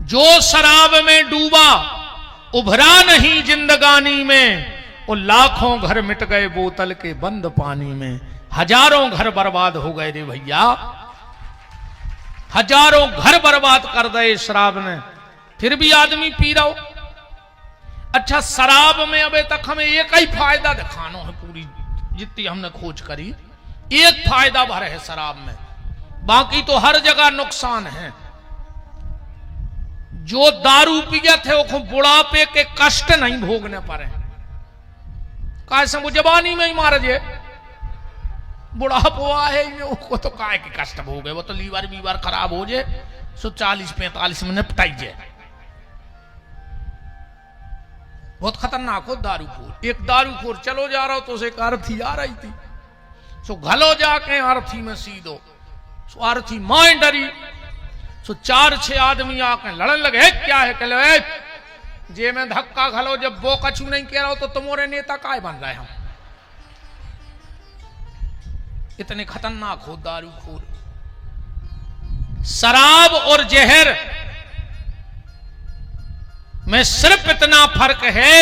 जो शराब में डूबा उभरा नहीं जिंदगानी में, वो लाखों घर मिट गए बोतल के बंद पानी में। हजारों घर बर्बाद हो गए रे भैया, हजारों घर बर्बाद कर दे शराब ने, फिर भी आदमी पी रहा हो। अच्छा, शराब में अबे तक हमें एक ही फायदा दिखाना है, पूरी जितनी हमने खोज करी एक फायदा भर है शराब में, बाकी तो हर जगह नुकसान है। जो दारू पिए थे वो बुढ़ापे के कष्ट नहीं भोगने पड़े, कैसे वो जवानी में ही मार जे, बुढ़ापो है वो तो काय के कष्ट भोगे, वो तो लीवर वीवर खराब हो जाए, सो 40-45 में निपटाई जाए। बहुत खतरनाक हो दारूखोर। एक दारूखोर चलो जा रहा हो तो उसे एक अर्थी आ रही थी, सो घलो जाके अर्थी में सीधो, सो अर्थी मां डरी, सो 4-6 आदमी आके लड़न लगे, क्या है कह लो जे में धक्का घलो, जब वो कछु नहीं कह रहा हो तो तुम्हारे नेता काय बन रहे हम। इतने खतरनाक हो दारूखोर। शराब और जहर में सिर्फ इतना फर्क है,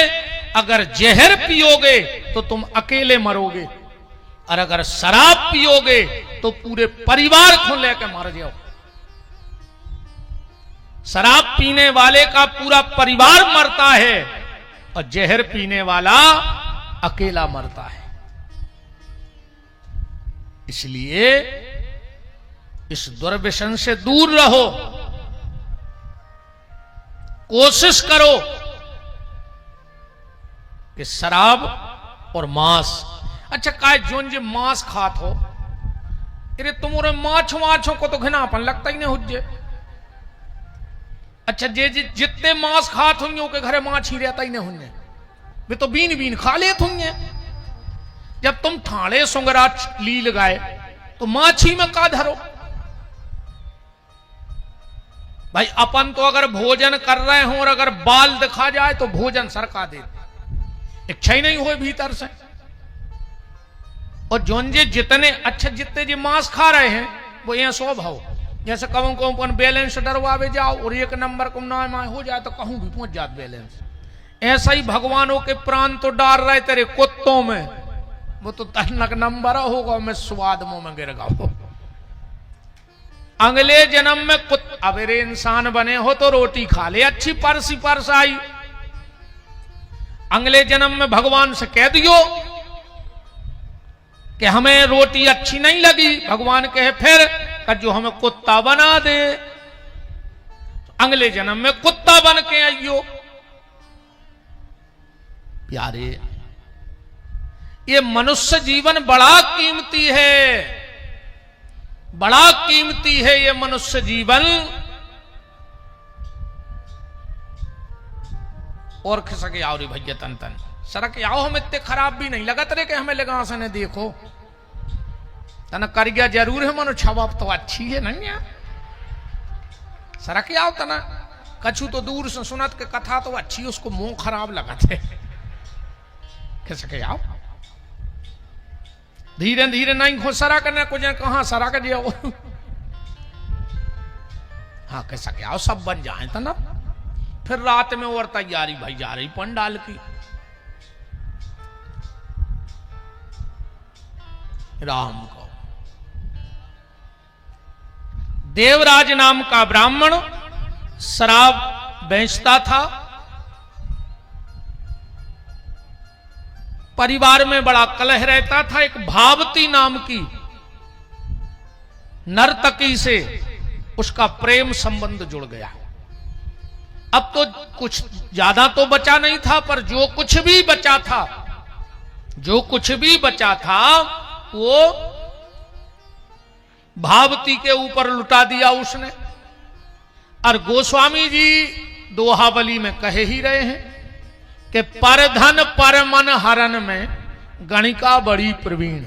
अगर जहर पियोगे तो तुम अकेले मरोगे, और अगर शराब पियोगे तो पूरे परिवार को लेकर मर जाओ। शराब पीने वाले का पूरा परिवार मरता है और जहर पीने वाला अकेला मरता है। इसलिए इस दुर्व्यसन से दूर रहो, कोशिश करो कि शराब और मांस, अच्छा काय जोन जे मांस खात हो, अरे तुम्हारे माछों को तो घिनापन लगता ही नहीं हुज्जे। अच्छा जे जितने मांस खात होंगे के घरे माछ ही रहता ही नहीं होंगे, वे तो बीन बीन खा लेते होंगे। जब तुम ठाणे सुंगरा ली लगाए तो माछी में का धरो भाई। अपन तो अगर भोजन कर रहे हो और अगर बाल दिखा जाए तो भोजन सरका दे, इच्छा ही नहीं हुए भीतर से। और जोन जे जितने अच्छा जितने जे मांस खा रहे हैं वो यहाँ स्वभाव, जैसे कहूं को अपन बैलेंस डरवावे जाओ और 1 नंबर को नाम हो जाए तो कहूं भी पहुंच जात बैलेंस। ऐसा ही भगवानों के प्राण तो डाल रहे तेरे कुत्तों में, वो तो तहनक नंबर होगा, मैं स्वाद मुंह में गिर गया। अगले जन्म में अबेरे इंसान बने हो तो रोटी खा ले, अच्छी परसी परसाई। अगले जन्म में भगवान से कह दियो कि हमें रोटी अच्छी नहीं लगी, भगवान कहे फिर कि जो हमें कुत्ता बना दे। अगले जन्म में कुत्ता बन के आइयो। प्यारे, ये मनुष्य जीवन बड़ा कीमती है, बड़ा कीमती है ये मनुष्य जीवन। और खिसके आओ रे भैया तन तन सरक आओ, हम इतने खराब भी नहीं लगत रे कि हमें लगा सने देखो तना कर गया जरूर है, मनो छवा तो अच्छी है नहीं है। सरक आओ तना, कछु तो दूर से सुनत के कथा तो अच्छी, उसको मुंह खराब लगा थे। खिसके आओ धीरे धीरे नहीं खो सरा करना कुछ कहां सरा कर दिया। हाँ कैसा क्या आओ सब बन जाए था ना। फिर रात में और तैयारी भाई जा रही पंडाल की। राम को देवराज नाम का ब्राह्मण शराब बेचता था। परिवार में बड़ा कलह रहता था। एक भावती नाम की नर्तकी से उसका प्रेम संबंध जुड़ गया। अब तो कुछ ज्यादा तो बचा नहीं था, पर जो कुछ भी बचा था, जो कुछ भी बचा था वो भावती के ऊपर लुटा दिया उसने। और गोस्वामी जी दोहावली में कहे ही रहे हैं कि परधन परमन हरण में गणिका बड़ी प्रवीण।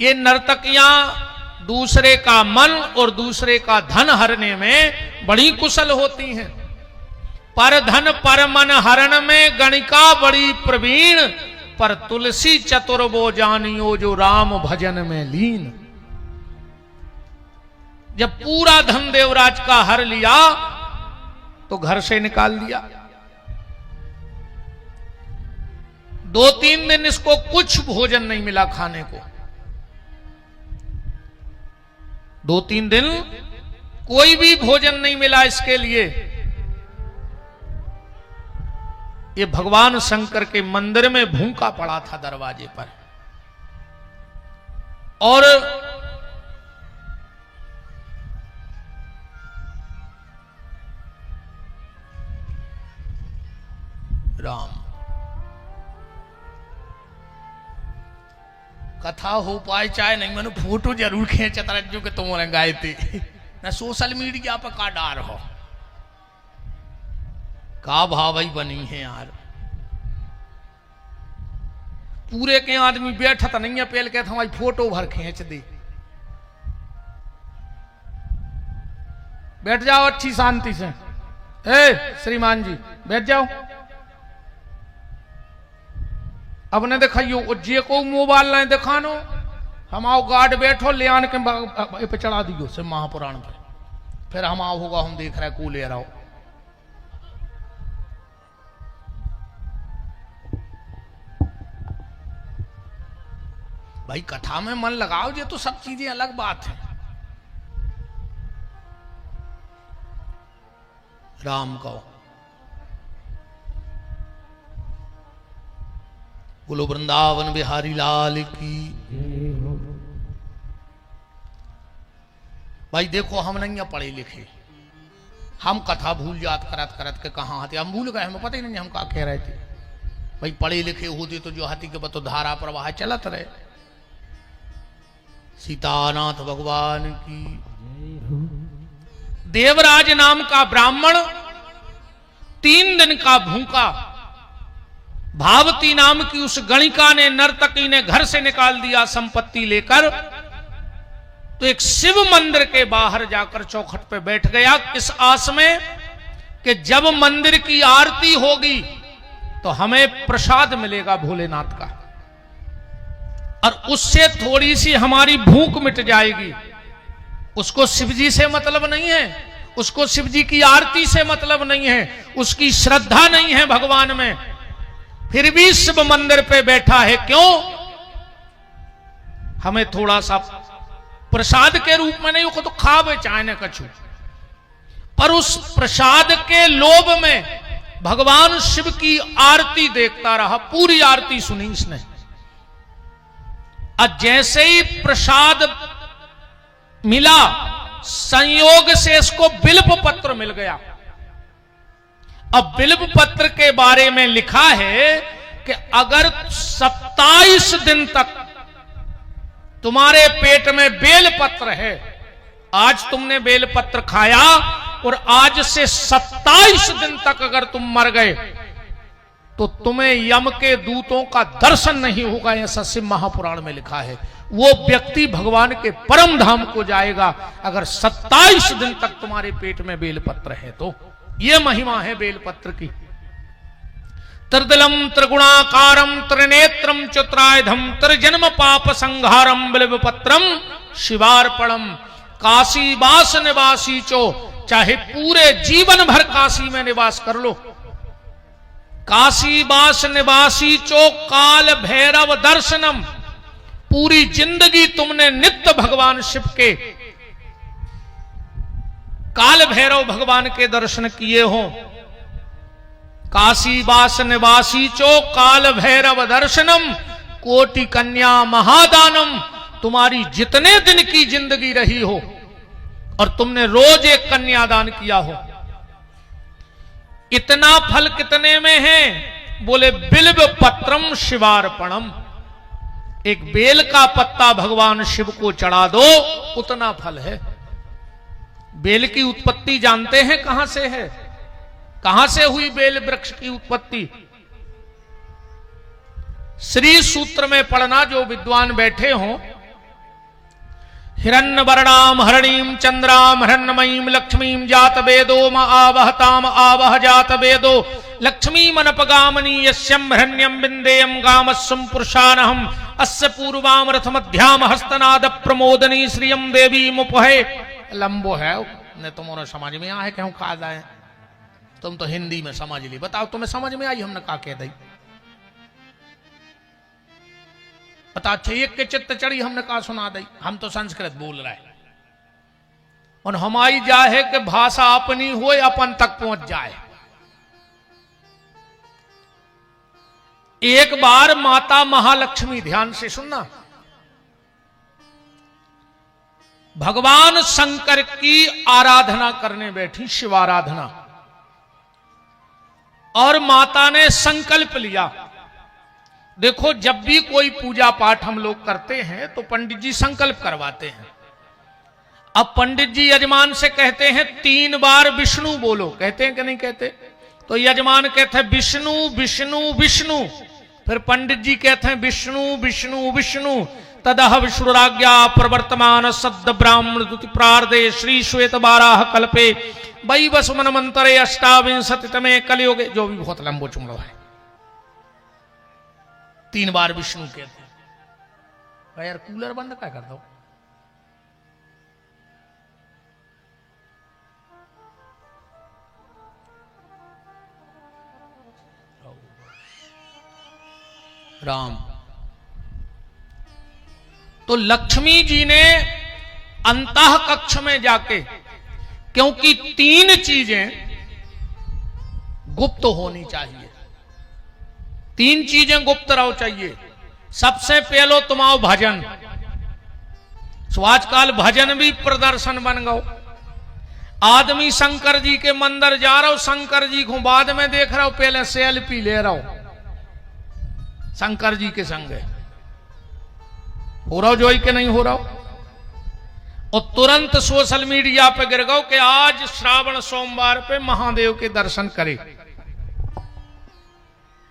ये नर्तकियां दूसरे का मन और दूसरे का धन हरने में बड़ी कुशल होती हैं। परधन परमन हरण में गणिका बड़ी प्रवीण, पर तुलसी चतुर वो जानियो जो राम भजन में लीन। जब पूरा धन देवराज का हर लिया तो घर से निकाल दिया। 2-3 दिन इसको कुछ भोजन नहीं मिला खाने को। 2-3 दिन कोई भी भोजन नहीं मिला इसके लिए। ये भगवान शंकर के मंदिर में भूखा पड़ा था दरवाजे पर। और राम कथा हो पाए चाहे नहीं, मैंने फोटो जरूर खींचता रज्जू के तुम गाए थे ना। सोशल मीडिया पर का डार हो, का भावई बनी है यार। पूरे के आदमी बैठा था नहीं है पेल के हमारी फोटो भर खींच दी। बैठ जाओ अच्छी शांति से। श्रीमान जी बैठ जाओ। अब ने दिखाइयो जे को मोबाइल नहीं दिखानो, हम आओ गार्ड बैठो ले आने के पे चढ़ा दियो से महापुराण पे, फिर हम आओ होगा हम देख रहे को ले रहा हो। भाई कथा में मन लगाओ, ये तो सब चीजें अलग बात है। राम कहो बोलो वृंदावन बिहारी लाल की। भाई देखो हम नहीं पढ़े लिखे, हम कथा भूल जात करत करत के कहाँ आते, हम भूल गए, हमें पता ही नहीं हम क्या कह रहे थे। भाई पढ़े लिखे होते तो जो हाथी के बतो धारा प्रवाह चलत रहे। सीतानाथ भगवान की। देवराज नाम का ब्राह्मण 3 दिन का भूखा, भावती नाम की उस गणिका ने, नर्तकी ने घर से निकाल दिया संपत्ति लेकर। तो एक शिव मंदिर के बाहर जाकर चौखट पे बैठ गया इस आस में कि जब मंदिर की आरती होगी तो हमें प्रसाद मिलेगा भोलेनाथ का, और उससे थोड़ी सी हमारी भूख मिट जाएगी। उसको शिवजी से मतलब नहीं है, उसको शिवजी की आरती से मतलब नहीं है, उसकी श्रद्धा नहीं है भगवान में, फिर भी शिव मंदिर पे बैठा है। क्यों? हमें थोड़ा सा प्रसाद के रूप में नहीं, वो तो खावे चाहे कछु, पर उस प्रसाद के लोभ में भगवान शिव की आरती देखता रहा। पूरी आरती सुनी इसने, और जैसे ही प्रसाद मिला संयोग से इसको बिल्व पत्र मिल गया। अब बिल्व पत्र के बारे में लिखा है कि अगर 27 दिन तक तुम्हारे पेट में बेल पत्र है, आज तुमने बेल पत्र खाया और आज से 27 दिन तक अगर तुम मर गए तो तुम्हें यम के दूतों का दर्शन नहीं होगा, ऐसा शिव महापुराण में लिखा है। वो व्यक्ति भगवान के परम धाम को जाएगा अगर 27 दिन तक तुम्हारे पेट में बेलपत्र है। तो ये महिमा है बेलपत्र की। त्रिदलम त्रिगुणाकारम त्रिनेत्रम चतुरायुधम त्रिजन्म पाप संहारम बिल्वपत्रम शिवार्पणम। काशी वास निवासी चो, चाहे पूरे जीवन भर काशी में निवास कर लो, काशी वास निवासी चो काल भैरव दर्शनम। पूरी जिंदगी तुमने नित्य भगवान शिव के, काल भैरव भगवान के दर्शन किए हो। काशी वास निवासी चो काल भैरव दर्शनम कोटि कन्या महादानम। तुम्हारी जितने दिन की जिंदगी रही हो और तुमने रोज एक कन्यादान किया हो, इतना फल कितने में है? बोले बिल्व पत्रम शिवार्पणम। एक बेल का पत्ता भगवान शिव को चढ़ा दो, उतना फल है। बेल की उत्पत्ति जानते हैं कहां से है? कहां से हुई बेल वृक्ष की उत्पत्ति? श्री सूत्र में पढ़ना जो विद्वान बैठे हों। हिरण्य वर्णाम हरणीम चंद्राम हिरण्यमयीम लक्ष्मीम जात वेदो म आवहताम आवह जात वेदो लक्ष्मी मनपगामनी यस्यम हिरण्यम बिंदेयम गामस्सुम पुरुषानहम अस्य पूर्वाम रथ मध्याम हस्तनाद प्रमोदनी श्रियम देवी मुपहे लंबो है ने तुम्हारे समझ में आए क्यों खा जाए, तुम तो हिंदी में समझ ली, बताओ तुम्हें समझ में आई हमने कहा कह दी, बता अच्छा एक के चित्त चढ़ी हमने कहा सुना दी, हम तो संस्कृत बोल रहे हैं और हमारी जाए कि भाषा अपनी हो अपन तक पहुंच जाए। एक बार माता महालक्ष्मी, ध्यान से सुनना, भगवान शंकर की आराधना करने बैठी, शिवाराधना, और माता ने संकल्प लिया। देखो जब भी कोई पूजा पाठ हम लोग करते हैं तो पंडित जी संकल्प करवाते हैं। अब पंडित जी यजमान से कहते हैं 3 बार विष्णु बोलो, कहते हैं कि नहीं कहते? तो यजमान कहते हैं विष्णु विष्णु विष्णु, फिर पंडित जी कहते हैं विष्णु विष्णु विष्णु, तदह विष्णुराज्ञा प्रवर्तमान सद्द ब्राह्मण दुति प्रार्दे श्री श्वेत बाराह कल्पे वही बस मन मंतरे अष्टाविंशतितमे कलयुगे, जो भी बहुत लंबो चुमड़ो है, 3 बार विष्णु कहते हैं। यार कूलर बंद क्या कर दो, राम। तो लक्ष्मी जी ने अंतः कक्ष में जाके, क्योंकि 3 चीजें गुप्त होनी चाहिए, 3 चीजें गुप्त रहो चाहिए। सबसे पहलो तुम्हारा भजन, सो आजकल भजन भी प्रदर्शन बन गो। आदमी शंकर जी के मंदिर जा रहा हो, शंकर जी को बाद में देख रहा हो, पहले सेल्फी ले रहा हो शंकर जी के संग, हो रहा हो जो ही के नहीं हो रहा हो, और तुरंत सोशल मीडिया पे गिर गओ कि आज श्रावण सोमवार पे महादेव के दर्शन करे।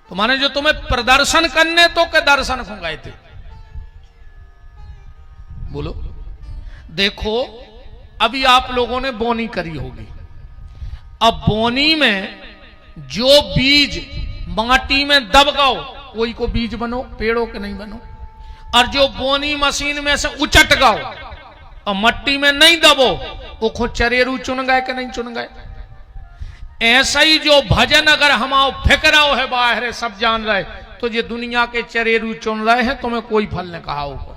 तो माने जो तुम्हें प्रदर्शन करने तो के दर्शन को गए थे, बोलो। देखो अभी आप लोगों ने बोनी करी होगी, अब बोनी में जो बीज माटी में दब गओ वही को बीज बनो, पेड़ों के नहीं बनो। और जो बोनी मशीन में से उचट गओ और मट्टी में नहीं दबो, वो खुद चरेरू चुन गए कि नहीं चुन गए। ऐसा ही जो भजन अगर हमारा फिक्राओ है बाहर सब जान रहे, तो ये दुनिया के चरेरू चुन रहे हैं, तुम्हें कोई फल ने कहा होगा।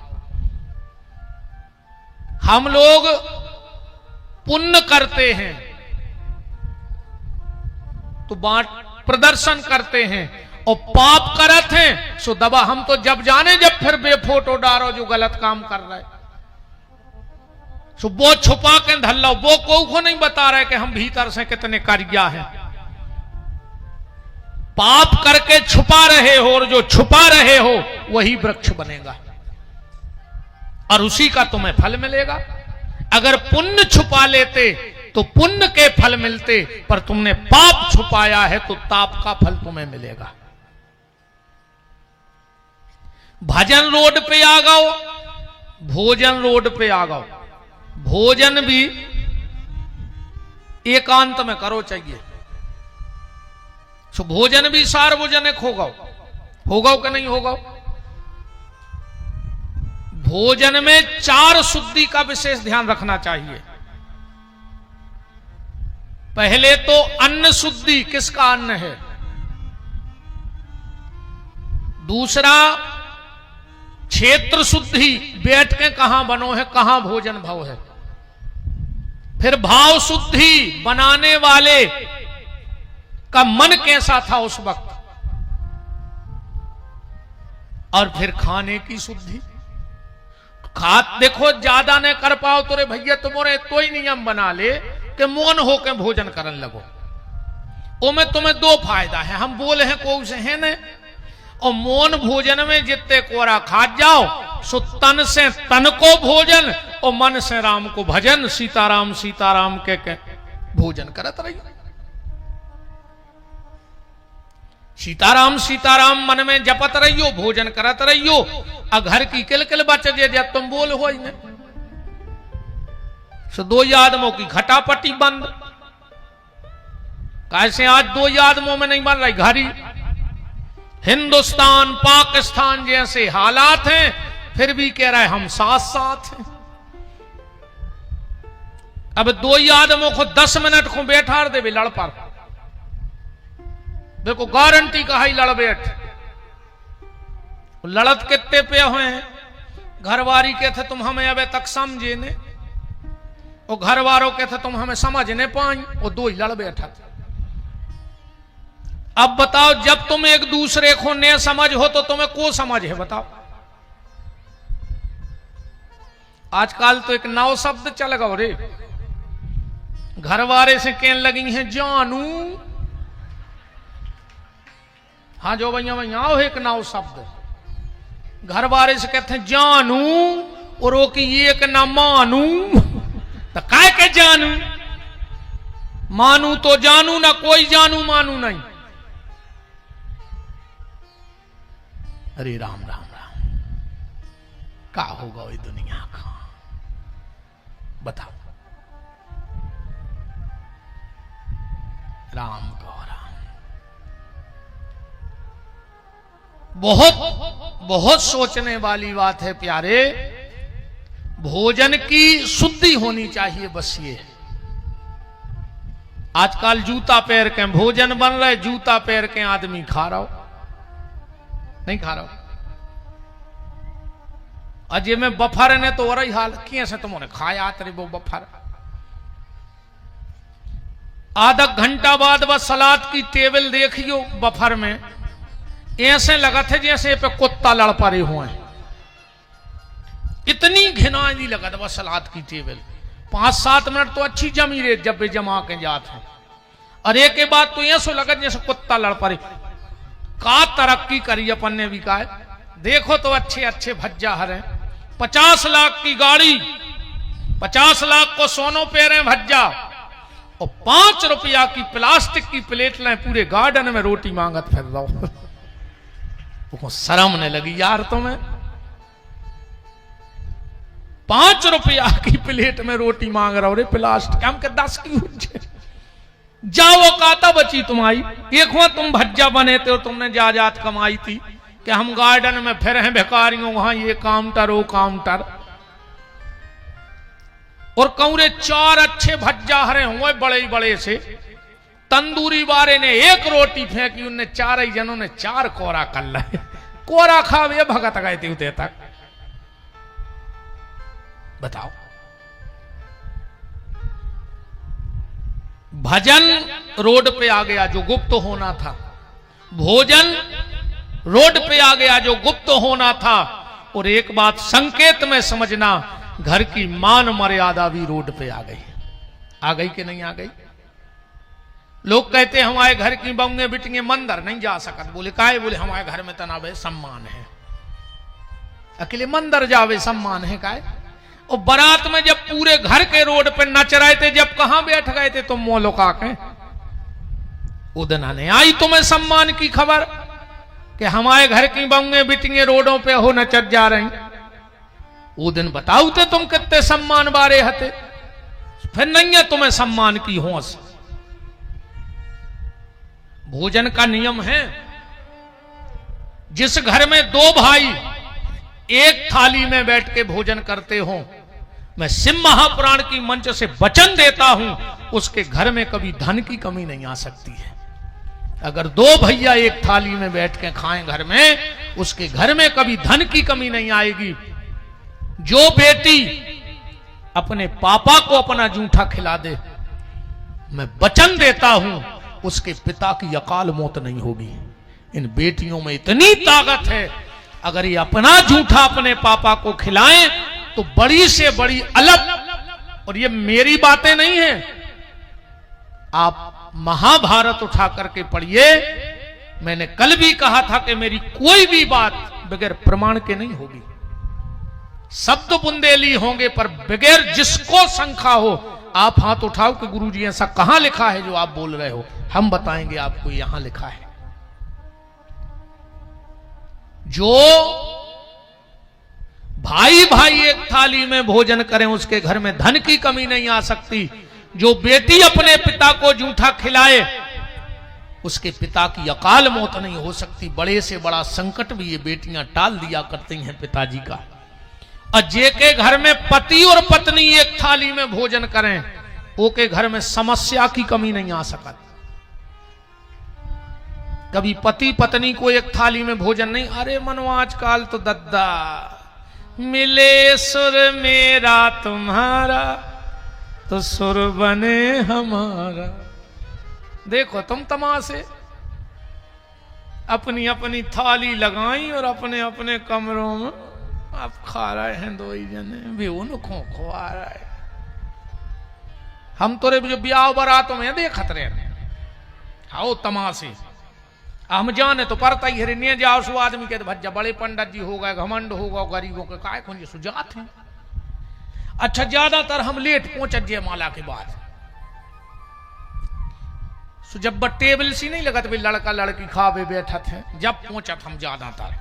हम लोग पुण्य करते हैं तो प्रदर्शन करते हैं, और पाप करत हैं सो दबा। हम तो जब जाने जब फिर बेफोटो डारो जो गलत काम कर रहे, सो वो छुपा के धल्ला, वो को नहीं बता रहे कि हम भीतर से कितने कार्या हैं। पाप करके छुपा रहे हो, और जो छुपा रहे हो वही वृक्ष बनेगा और उसी का तुम्हें फल मिलेगा। अगर पुण्य छुपा लेते तो पुण्य के फल मिलते, पर तुमने पाप छुपाया है तो ताप का फल तुम्हें मिलेगा। भजन रोड पे आ गओ, भोजन रोड पे आ गओ। भोजन भी एकांत में करो चाहिए, सो भोजन भी सार्वजनिक होगा कि नहीं होगा। भोजन में 4 शुद्धि का विशेष ध्यान रखना चाहिए। पहले तो अन्न शुद्धि, किसका अन्न है। दूसरा क्षेत्र शुद्धि, बैठ के कहां बनो है, कहां भोजन भाव है। फिर भाव शुद्धि, बनाने वाले का मन कैसा था उस वक्त। और फिर खाने की शुद्धि। देखो ज्यादा ने कर पाओ तो रे भैया तुम्हारे तो ही नियम बना ले कि मौन होकर भोजन करने लगो। ओ में तुम्हें 2 फायदा है, हम बोले हैं को से है न, और मौन भोजन में जितने कोरा खा जाओ सो तन से तन को भोजन और मन से राम को भजन, सीताराम सीताराम के भोजन करत रहियो। सीताराम सीताराम मन में जपत रहियो, भोजन करत रहियो। और घर की किलकिल बच जे जब तुम बोल हो ही सो 2 आदमों की घटापटी बंद। कैसे आज 2 आदमों में नहीं बन रही घड़ी। हिंदुस्तान पाकिस्तान जैसे हालात हैं, फिर भी कह रहा है हम साथ साथ हैं। अब दो ही आदमों को 10 मिनट को बैठा दे लड़ पर देखो गारंटी कहा ही लड़ बैठ लड़त कितने पे हुए हैं घरवारी के थे तुम हमें अब तक समझे ने और घर वालों के थे तुम हमें समझ नहीं पाई वो दो ही लड़ बैठा थे। अब बताओ जब तुम एक दूसरे को न समझ हो तो तुम्हें को समझ है बताओ। आजकल तो एक नौ शब्द चल गो रे घरवारे से कहने लगी हैं जानू। हाँ जो भैया भैया हो एक नौ शब्द घरवारे से कहते हैं जानू और वो की एक ना मानू तो काय के जानू मानू तो जानू ना कोई जानू मानू नहीं। अरे राम राम राम का होगा ये दुनिया का बताओ। राम को राम बहुत बहुत सोचने वाली बात है प्यारे। भोजन की शुद्धि होनी चाहिए बस ये। आजकल जूता पैर के भोजन बन रहे जूता पैर के आदमी खा रहा हो नहीं खा रहा हो। अजय में बफर ने तो और ही हाल कैसे तुमने खाया तेरे वो बफर आधा घंटा बाद बस सलाद की टेबल देखियो बफर में ऐसे लगा थे जैसे पे कुत्ता लड़ पड़े हुए हैं। इतनी घिनाई लगा था बस सलाद की टेबल 5-7 मिनट तो अच्छी जमी रहे जब भी जमा के जाते हैं और एक के बाद तो ऐसा लगा जैसे कुत्ता लड़ पड़े। का तरक्की करी अपन ने भी कहा देखो तो अच्छे अच्छे भज्जा हरे 50 लाख की गाड़ी 50 लाख को सोनो पेरे भज्जा और 5 रुपया की प्लास्टिक की प्लेट लें पूरे गार्डन में रोटी मांगत फिर रहो। वो शर्म ने लगी यार तुम्हें 5 रुपया की प्लेट में रोटी मांग रहा हो रे प्लास्टिक हम के 10 की उज्जे जाओ काता बची तुम्हारी एक हुआ तुम भज्जा बने थे और तुमने जायदाद कमाई थी कि हम गार्डन में फिर हैं भिखारियों वहां ये काउंटर वो काउंटर और कौरे 4 अच्छे भज्जा हरे हुए बड़े बड़े से तंदूरी वाले ने एक रोटी फेंकी उनने 4 ही जनों ने 4 कोरा कर लाए कोरा खावे भगत गए थे उते तक बताओ। भजन रोड पे आ गया जो गुप्त होना था भोजन रोड पे आ गया जो गुप्त होना था। और एक बात संकेत में समझना घर की मान मर्यादा भी रोड पे आ गई कि नहीं आ गई। लोग कहते हैं हमारे घर की बंगे बिटियां मंदिर नहीं जा सकत बोले काहे बोले हमारे घर में तनावे सम्मान है अकेले मंदिर जावे सम्मान है काहे। और बारात में जब पूरे घर के रोड पे नच रहे थे जब कहां बैठ गए थे तुम मोलोका के उदना ने आई तुम्हें सम्मान की खबर कि हमारे घर की बंगे बिटियां रोडों पे हो नचत जा रही वो दिन बताओ थे तुम कितने सम्मान बारे हते फिर नहीं है तुम्हें सम्मान की होश। भोजन का नियम है जिस घर में 2 भाई एक थाली में बैठ के भोजन करते हो मैं शिव महापुराण की मंच से वचन देता हूं उसके घर में कभी धन की कमी नहीं आ सकती है। अगर 2 भैया एक थाली में बैठ के खाएं घर में उसके घर में कभी धन की कमी नहीं आएगी। जो बेटी अपने पापा को अपना जूठा खिला दे मैं वचन देता हूं उसके पिता की अकाल मौत नहीं होगी। इन बेटियों में इतनी ताकत है अगर ये अपना जूठा अपने पापा को खिलाएं तो बड़ी से बड़ी अलग। और ये मेरी बातें नहीं है आप महाभारत उठा करके पढ़िए। मैंने कल भी कहा था कि मेरी कोई भी बात बगैर प्रमाण के नहीं होगी। शब्द बुंदेली होंगे पर बगैर जिसको शंका हो आप हाथ उठाओ कि गुरुजी ऐसा कहां लिखा है जो आप बोल रहे हो हम बताएंगे आपको यहां लिखा है। जो भाई भाई एक थाली में भोजन करें उसके घर में धन की कमी नहीं आ सकती। जो बेटी अपने पिता को जूठा खिलाए उसके पिता की अकाल मौत नहीं हो सकती। बड़े से बड़ा संकट भी ये बेटियां टाल दिया करती हैं पिताजी का। और जे के घर में पति और पत्नी एक थाली में भोजन करें ओके घर में समस्या की कमी नहीं आ सकत। कभी पति पत्नी को एक थाली में भोजन नहीं, अरे मनवा आजकल तो दद्दा मिले सुर मेरा तुम्हारा तो सुर बने हमारा। देखो तुम तमाशे, अपनी अपनी थाली लगाई और अपने अपने कमरों में आप खा रहे हैं दो ही जने, भी उनको खुआ रहा है। हम तो जो ब्याह बारातों में देखत रहे आओ तमाशे, हम जाने तो पड़ता ही है नहीं जाओ सो आदमी के भज्जा बड़े पंडित जी हो गए, घमंड होगा गरीबों के काय कौन सुजात है। अच्छा ज्यादातर हम लेट पहुंचत जयमाला के बाद, सो जब टेबल सी नहीं लगत भी लड़का लड़की खावे बैठत है, जब पहुंचत हम ज्यादातर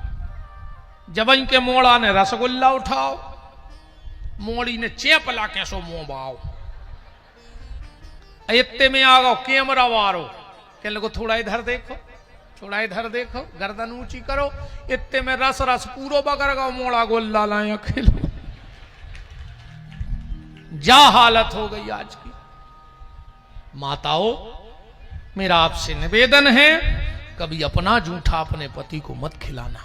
जब इनके मोड़ा ने रसगुल्ला उठाओ, मोड़ी ने चेप ला के सो मुंह बाओ, इतने में आ गो कैमरा वारो कह लगो थोड़ा इधर देखो, थोड़ा इधर देखो, गर्दन ऊंची करो, इतने में रस रस पूरो बगर का मोड़ा गोल्ला लाया खिलो। जा हालत हो गई आज की। माताओं मेरा आपसे निवेदन है, कभी अपना जूठा अपने पति को मत खिलाना।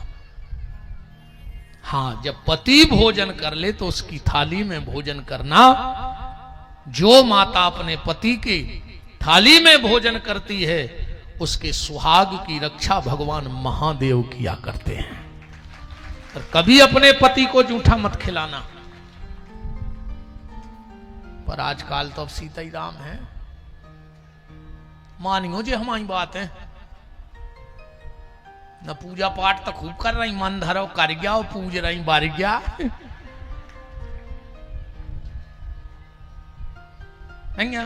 हां जब पति भोजन कर ले तो उसकी थाली में भोजन करना। जो माता अपने पति की थाली में भोजन करती है उसके सुहाग की रक्षा भगवान महादेव किया करते हैं। और कभी अपने पति को जूठा मत खिलाना। पर आजकल तो अब सीता ही राम है, मानियो जी हमारी बात है न, पूजा पाठ तो खूब कर रही, मन धरो कर गया और पूज रही बार गया। नहीं है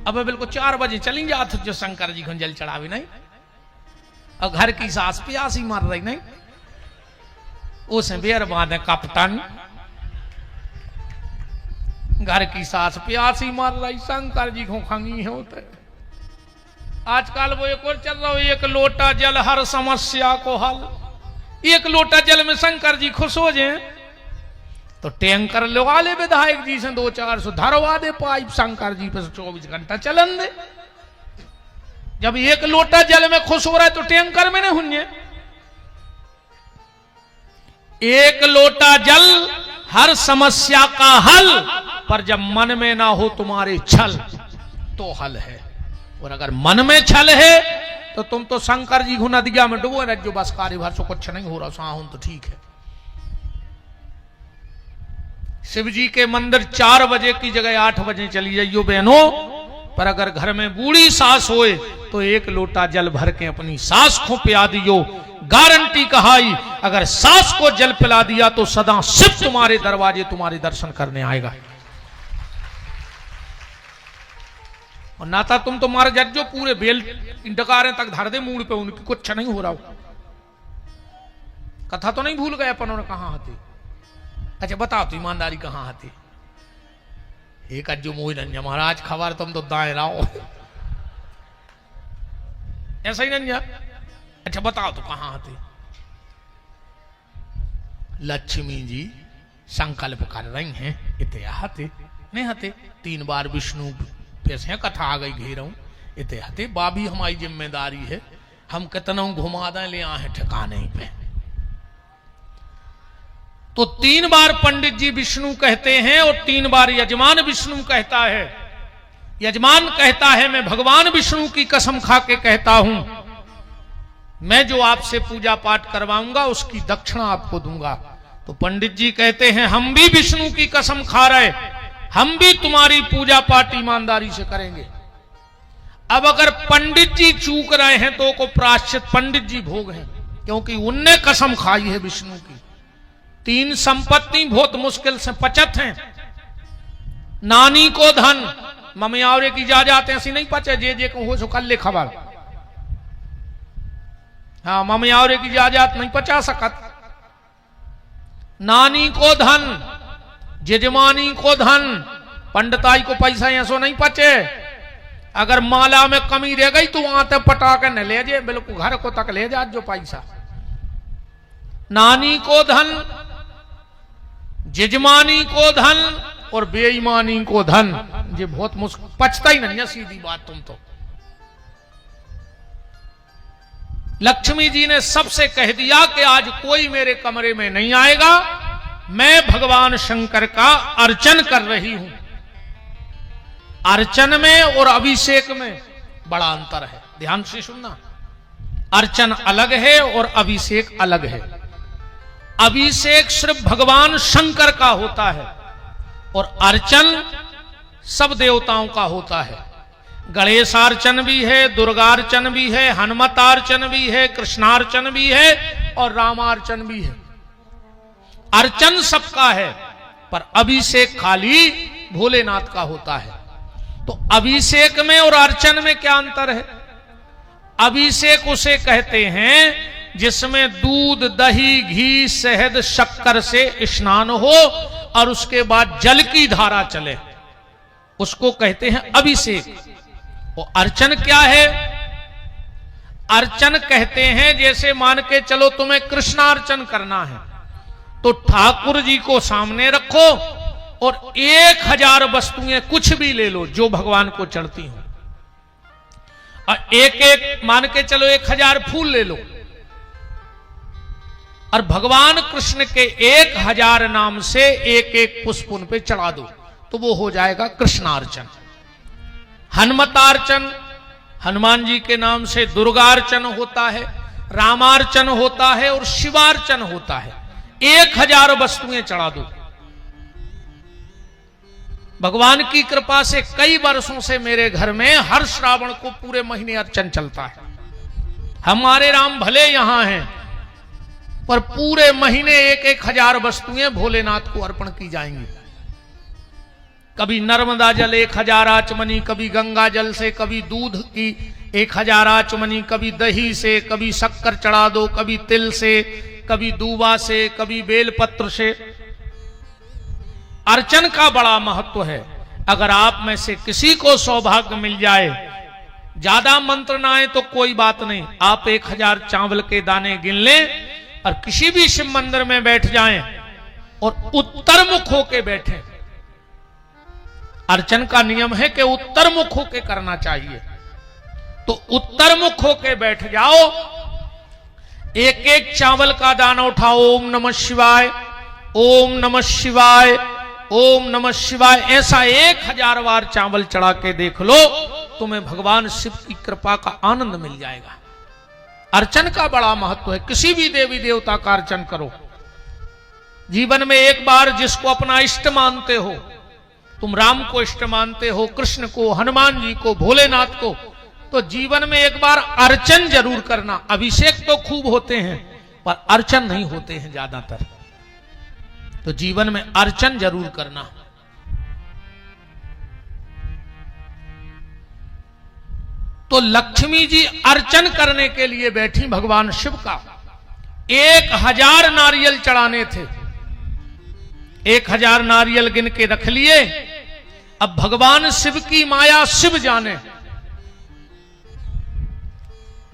अब बिल्कुल 4 बजे चली जात जो शंकर जी को जल चढ़ावी नहीं, और घर की सास प्यासी मार रही नहीं, उसे बेर बांधे कप्तान, घर की सास प्यासी मार रही, शंकर जी को खंगी होते। आजकल वो एक और चल रहा है, एक लोटा जल हर समस्या को हल। एक लोटा जल में शंकर जी खुश हो जाए तो टैंकर लगा ले विधायक जी से 200-400 धरवा दे पाइप शंकर जी पे 24 घंटा चलन दे। जब एक लोटा जल में खुश हो रहा है तो टैंकर में नहीं हुए। एक लोटा जल हर समस्या का हल, पर जब मन में ना हो तुम्हारे छल तो हल है। और अगर मन में छल है तो तुम तो शंकर जी को नदिया में डुबो रहो, बस कार्यभार से कुछ नहीं हो रहा, साहुन तो ठीक है। शिव जी के मंदिर 4 बजे की जगह 8 बजे चली जाइयो बहनों, पर अगर घर में बूढ़ी सास होए तो 1 लोटा जल भर के अपनी सास को पिला दियो। गारंटी कहाई, अगर सास को जल पिला दिया तो सदा शिव तुम्हारे दरवाजे तुम्हारे दर्शन करने आएगा। और नाता तुम तो मार जज जो पूरे बेल डकारे तक धर दे मूड पे, उनकी कुछ नहीं हो रहा हो। कथा तो नहीं भूल गए अपन कहां आते। अच्छा बताओ तो ईमानदारी कहां आती। एक अज्जू मोह नंजा महाराज खबर तुम तो दाएं रहो, ऐसा ही नंजा। अच्छा बताओ तो कहां आते। लक्ष्मी जी संकल्प कर रही हैं, इतने आते नहीं आते। 3 बार विष्णु पैसे कथा आ गई घेराऊ, इतने आते। बाबी हमारी जिम्मेदारी है, हम कितना घुमा दें ले आए ठिकाने पे। तो 3 बार पंडित जी विष्णु कहते हैं और 3 बार यजमान विष्णु कहता है। यजमान कहता है मैं भगवान विष्णु की कसम खा के कहता हूं, मैं जो आपसे पूजा पाठ करवाऊंगा उसकी दक्षिणा आपको दूंगा। तो पंडित जी कहते हैं हम भी विष्णु की कसम खा रहे, हम भी तुम्हारी पूजा पाठ ईमानदारी से करेंगे। अब अगर पंडित जी चूक रहे हैं तो को प्रायश्चित पंडित जी भोग हैं, क्योंकि उनने कसम खाई है विष्णु की। 3 संपत्ति बहुत मुश्किल से पचत हैं। नानी को धन, ममियावरे की जायदाद ऐसी नहीं पचे जे को हो सो कल ले खबर। हाँ ममियावरे की जायदाद नहीं पचा सकत। नानी को धन, जजमानी को धन, पंडिताई को पैसा ऐसो नहीं पचे। अगर माला में कमी रह गई तो वहां तक पटा के न ले जाए, बिल्कुल घर को तक ले जा जो पैसा। नानी को धन, जजमानी को धन, और बेईमानी को धन। ये बहुत मुश्किल, पचता ही नहीं है सीधी बात। तुम तो लक्ष्मी जी ने सबसे कह दिया कि आज कोई मेरे कमरे में नहीं आएगा, मैं भगवान शंकर का अर्चन कर रही हूं। अर्चन में और अभिषेक में बड़ा अंतर है, ध्यान से सुनना। अर्चन अलग है और अभिषेक अलग है। अभिषेक सिर्फ भगवान शंकर का होता है और अर्चन सब देवताओं का होता है। गणेशार्चन भी है, दुर्गार्चन भी है, हनुमतार्चन भी है, कृष्णार्चन भी है और रामार्चन भी है। अर्चन सबका है पर अभिषेक खाली भोलेनाथ का होता है। तो अभिषेक में और अर्चन में क्या अंतर है? अभिषेक उसे कहते हैं जिसमें दूध, दही, घी, शहद, शक्कर से स्नान हो और उसके बाद जल की धारा चले, उसको कहते हैं अभिषेक। और अर्चन क्या है? अर्चन कहते हैं जैसे मान के चलो तुम्हें कृष्णार्चन करना है तो ठाकुर जी को सामने रखो और 1000 वस्तुएं कुछ भी ले लो जो भगवान को चढ़ती हो, और एक एक मान के चलो 1000 फूल ले लो और भगवान कृष्ण के 1000 नाम से एक एक पुष्प उन पे चढ़ा दो, तो वो हो जाएगा कृष्णार्चन। हनुमतार्चन, हनुमान जी के नाम से दुर्गार्चन होता है, रामार्चन होता है और शिवार्चन होता है। 1000 वस्तुएं चढ़ा दो। भगवान की कृपा से कई वर्षों से मेरे घर में हर श्रावण को पूरे महीने अर्चन चलता है। हमारे राम भले यहां हैं पर पूरे महीने 1000 वस्तुएं भोलेनाथ को अर्पण की जाएंगी। कभी नर्मदा जल 1000 आचमनी, कभी गंगा जल से, कभी दूध की 1000 आचमनी, कभी दही से, कभी शक्कर चढ़ा दो, कभी तिल से, कभी दूबा से, कभी बेलपत्र से। अर्चन का बड़ा महत्व है। अगर आप में से किसी को सौभाग्य मिल जाए, ज्यादा मंत्र ना आए तो कोई बात नहीं, आप 1000 चावल के दाने गिन लें और किसी भी शिव मंदिर में बैठ जाएं और उत्तर मुख होके बैठे। अर्चन का नियम है कि उत्तर मुख होके करना चाहिए। तो उत्तर मुख होके बैठ जाओ, एक एक चावल का दाना उठाओ, ओम नमः शिवाय, ओम नमः शिवाय, ओम नमः शिवाय, ऐसा 1000 बार चावल चढ़ा के देख लो, तुम्हें भगवान शिव की कृपा का आनंद मिल जाएगा। अर्चन का बड़ा महत्व है। किसी भी देवी देवता का अर्चन करो। जीवन में एक बार जिसको अपना इष्ट मानते हो, तुम राम को इष्ट मानते हो, कृष्ण को, हनुमान जी को, भोलेनाथ को, तो जीवन में एक बार अर्चन जरूर करना। अभिषेक तो खूब होते हैं पर अर्चन नहीं होते हैं ज्यादातर, तो जीवन में अर्चन जरूर करना। तो लक्ष्मी जी अर्चन करने के लिए बैठी भगवान शिव का। 1000 नारियल चढ़ाने थे, 1000 नारियल गिन के रख लिए। अब भगवान शिव की माया शिव जाने,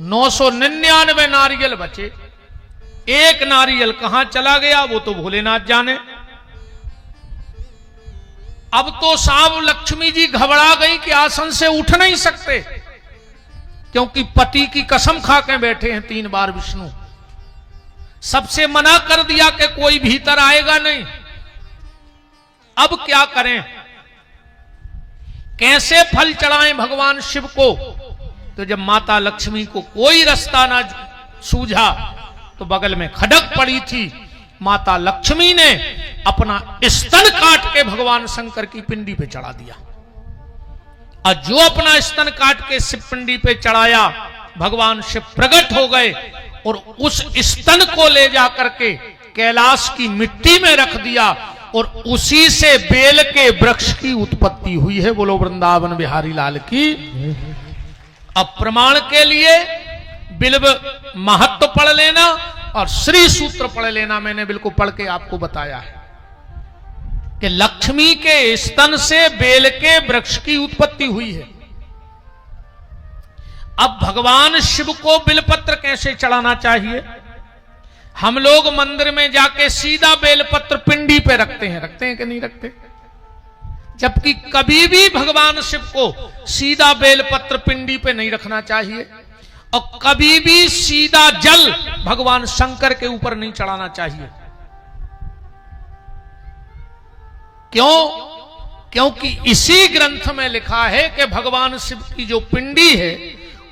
999 नारियल बचे, एक नारियल कहां चला गया वो तो भोलेनाथ जाने। अब तो साहब लक्ष्मी जी घबरा गई कि आसन से उठ नहीं सकते, क्योंकि पति की कसम खा के बैठे हैं 3 बार विष्णु। सबसे मना कर दिया कि कोई भीतर आएगा नहीं। अब क्या करें, कैसे फल चढ़ाएं भगवान शिव को? तो जब माता लक्ष्मी को कोई रास्ता ना सूझा तो बगल में खडक पड़ी थी, माता लक्ष्मी ने अपना स्तन काट के भगवान शंकर की पिंडी पे चढ़ा दिया। और जो अपना स्तन काट के शिव पिंडी पे चढ़ाया, भगवान शिव प्रकट हो गए और उस स्तन को ले जाकर के कैलाश की मिट्टी में रख दिया और उसी से बेल के वृक्ष की उत्पत्ति हुई है। बोलो वृंदावन बिहारी लाल की। अब प्रमाण के लिए बिल्व महत्व पढ़ लेना और श्री सूत्र पढ़ लेना। मैंने बिल्कुल पढ़ के आपको बताया है कि लक्ष्मी के स्तन से बेल के वृक्ष की उत्पत्ति हुई है। अब भगवान शिव को बिलपत्र कैसे चढ़ाना चाहिए? हम लोग मंदिर में जाके सीधा बेलपत्र पिंडी पे रखते हैं कि नहीं रखते? जबकि कभी भी भगवान शिव को सीधा बेलपत्र पिंडी पे नहीं रखना चाहिए और कभी भी सीधा जल भगवान शंकर के ऊपर नहीं चढ़ाना चाहिए। क्यों? क्योंकि इसी ग्रंथ में लिखा है कि भगवान शिव की जो पिंडी है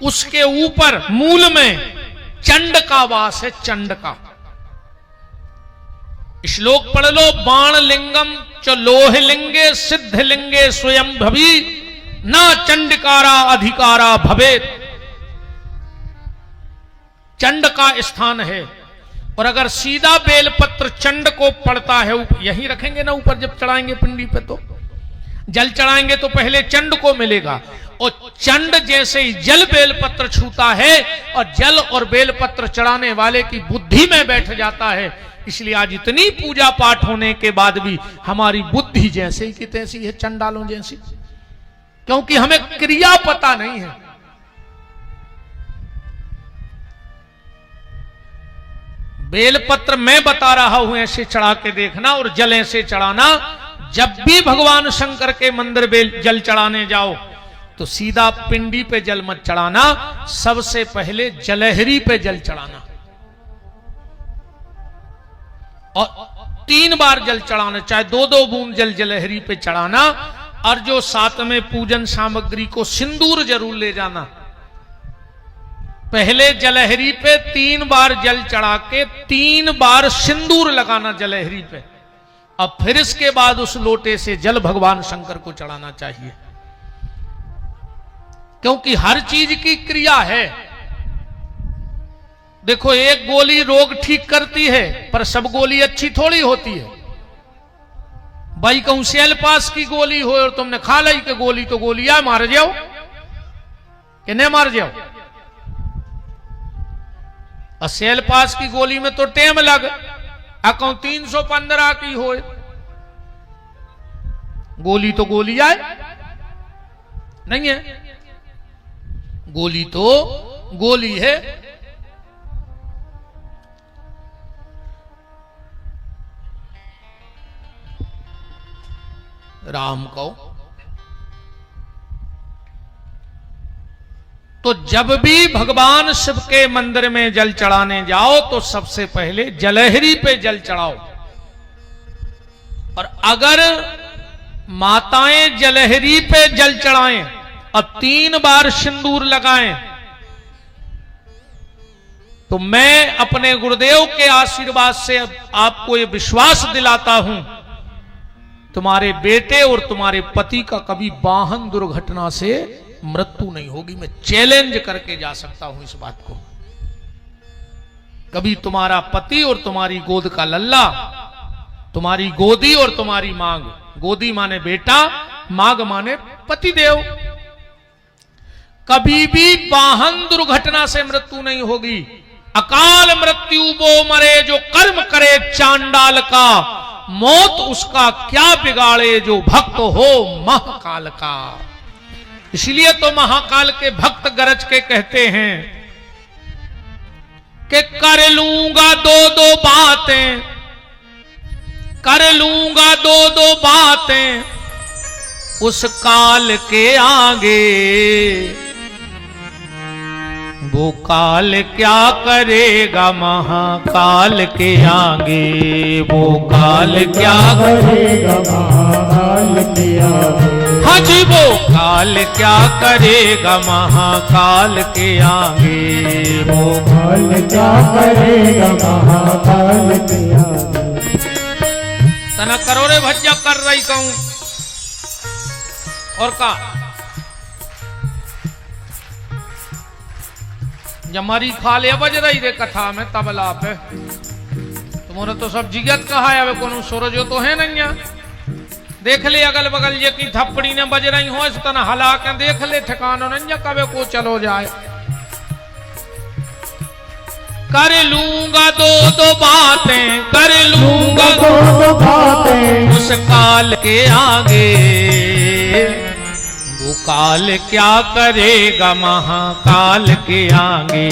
उसके ऊपर मूल में चंड का वास है, चंड का। श्लोक पढ़ लो, बाण लिंगम च लोह लिंगे सिद्ध लिंगे स्वयं भवी न चंडकारा अधिकारा भवेत। चंड का स्थान है और अगर सीधा बेलपत्र चंड को पड़ता है, यही रखेंगे ना ऊपर जब चढ़ाएंगे पिंडी पे, तो जल चढ़ाएंगे तो पहले चंड को मिलेगा और चंड जैसे ही जल बेलपत्र छूता है और जल और बेलपत्र चढ़ाने वाले की बुद्धि में बैठ जाता है। इसलिए आज इतनी पूजा पाठ होने के बाद भी हमारी बुद्धि जैसे ही की तैसी है, चंडालों जैसी, क्योंकि हमें क्रिया पता नहीं है। बेलपत्र मैं बता रहा हूं ऐसे चढ़ा के देखना और जल ऐसे चढ़ाना। जब भी भगवान शंकर के मंदिर जल चढ़ाने जाओ तो सीधा पिंडी पे जल मत चढ़ाना, सबसे पहले जलहरी पे जल चढ़ाना और 3 बार जल चढ़ाना, चाहे 2-2 बूंद जल जलहरी पे चढ़ाना। और जो साथ में पूजन सामग्री को सिंदूर जरूर ले जाना। पहले जलहरी पे 3 बार जल चढ़ा के 3 बार सिंदूर लगाना जलहरी पे, अब फिर इसके बाद उस लोटे से जल भगवान शंकर को चढ़ाना चाहिए। क्योंकि हर चीज की क्रिया है। देखो, एक गोली रोग ठीक करती है पर सब गोली अच्छी थोड़ी होती है। भाई कहूं सेल पास की गोली हो और तुमने खा ली कि गोली तो गोली है, मार जाओ कि नहीं मार जाओ। और सेल पास की गोली में तो टेम लग, अकाउं 315 की हो, गोली तो गोली आए नहीं है, गोली तो गोली है। राम को तो जब भी भगवान शिव के मंदिर में जल चढ़ाने जाओ तो सबसे पहले जलहरी पे जल चढ़ाओ। और अगर माताएं जलहरी पे जल चढ़ाएं और 3 बार सिंदूर लगाएं तो मैं अपने गुरुदेव के आशीर्वाद से आपको यह विश्वास दिलाता हूं, तुम्हारे बेटे और तुम्हारे पति का कभी वाहन दुर्घटना से मृत्यु नहीं होगी। मैं चैलेंज करके जा सकता हूं इस बात को। कभी तुम्हारा पति और तुम्हारी गोद का लल्ला, तुम्हारी गोदी और तुम्हारी मांग, गोदी माने बेटा, मांग माने पतिदेव, कभी भी वाहन दुर्घटना से मृत्यु नहीं होगी। अकाल मृत्यु वो मरे जो कर्म करे चांडाल का, मौत उसका क्या बिगाड़े जो भक्त हो महाकाल का। इसलिए तो महाकाल के भक्त गरज के कहते हैं कि कर लूंगा 2-2 बातें, कर लूंगा 2-2 बातें उस काल के आगे, वो काल क्या करेगा महाकाल के आगे, वो काल क्या करेगा महाकाल के आगे। हाँ जी, वो काल क्या करेगा महाकाल के आगे, वो काल क्या करेगा महाकाल के आगे। तना करो रे भज्जा कर रही कहूं और का जमारी खा ले बज रही रे कथा में तबला पे, तुम्हारे तो सब जिगत कहा है, कोनो सूरजो तो है नहीं है। देख ले अगल बगल ये की थप्पड़ी ने बज रही हो, इस तना हला के देख ले, ठिकानो नहीं कबे को चलो जाए। कर लूंगा 2-2 बातें, कर लूंगा 2-2 बातें उस काल के आगे, वो काल क्या करेगा महाकाल के आगे,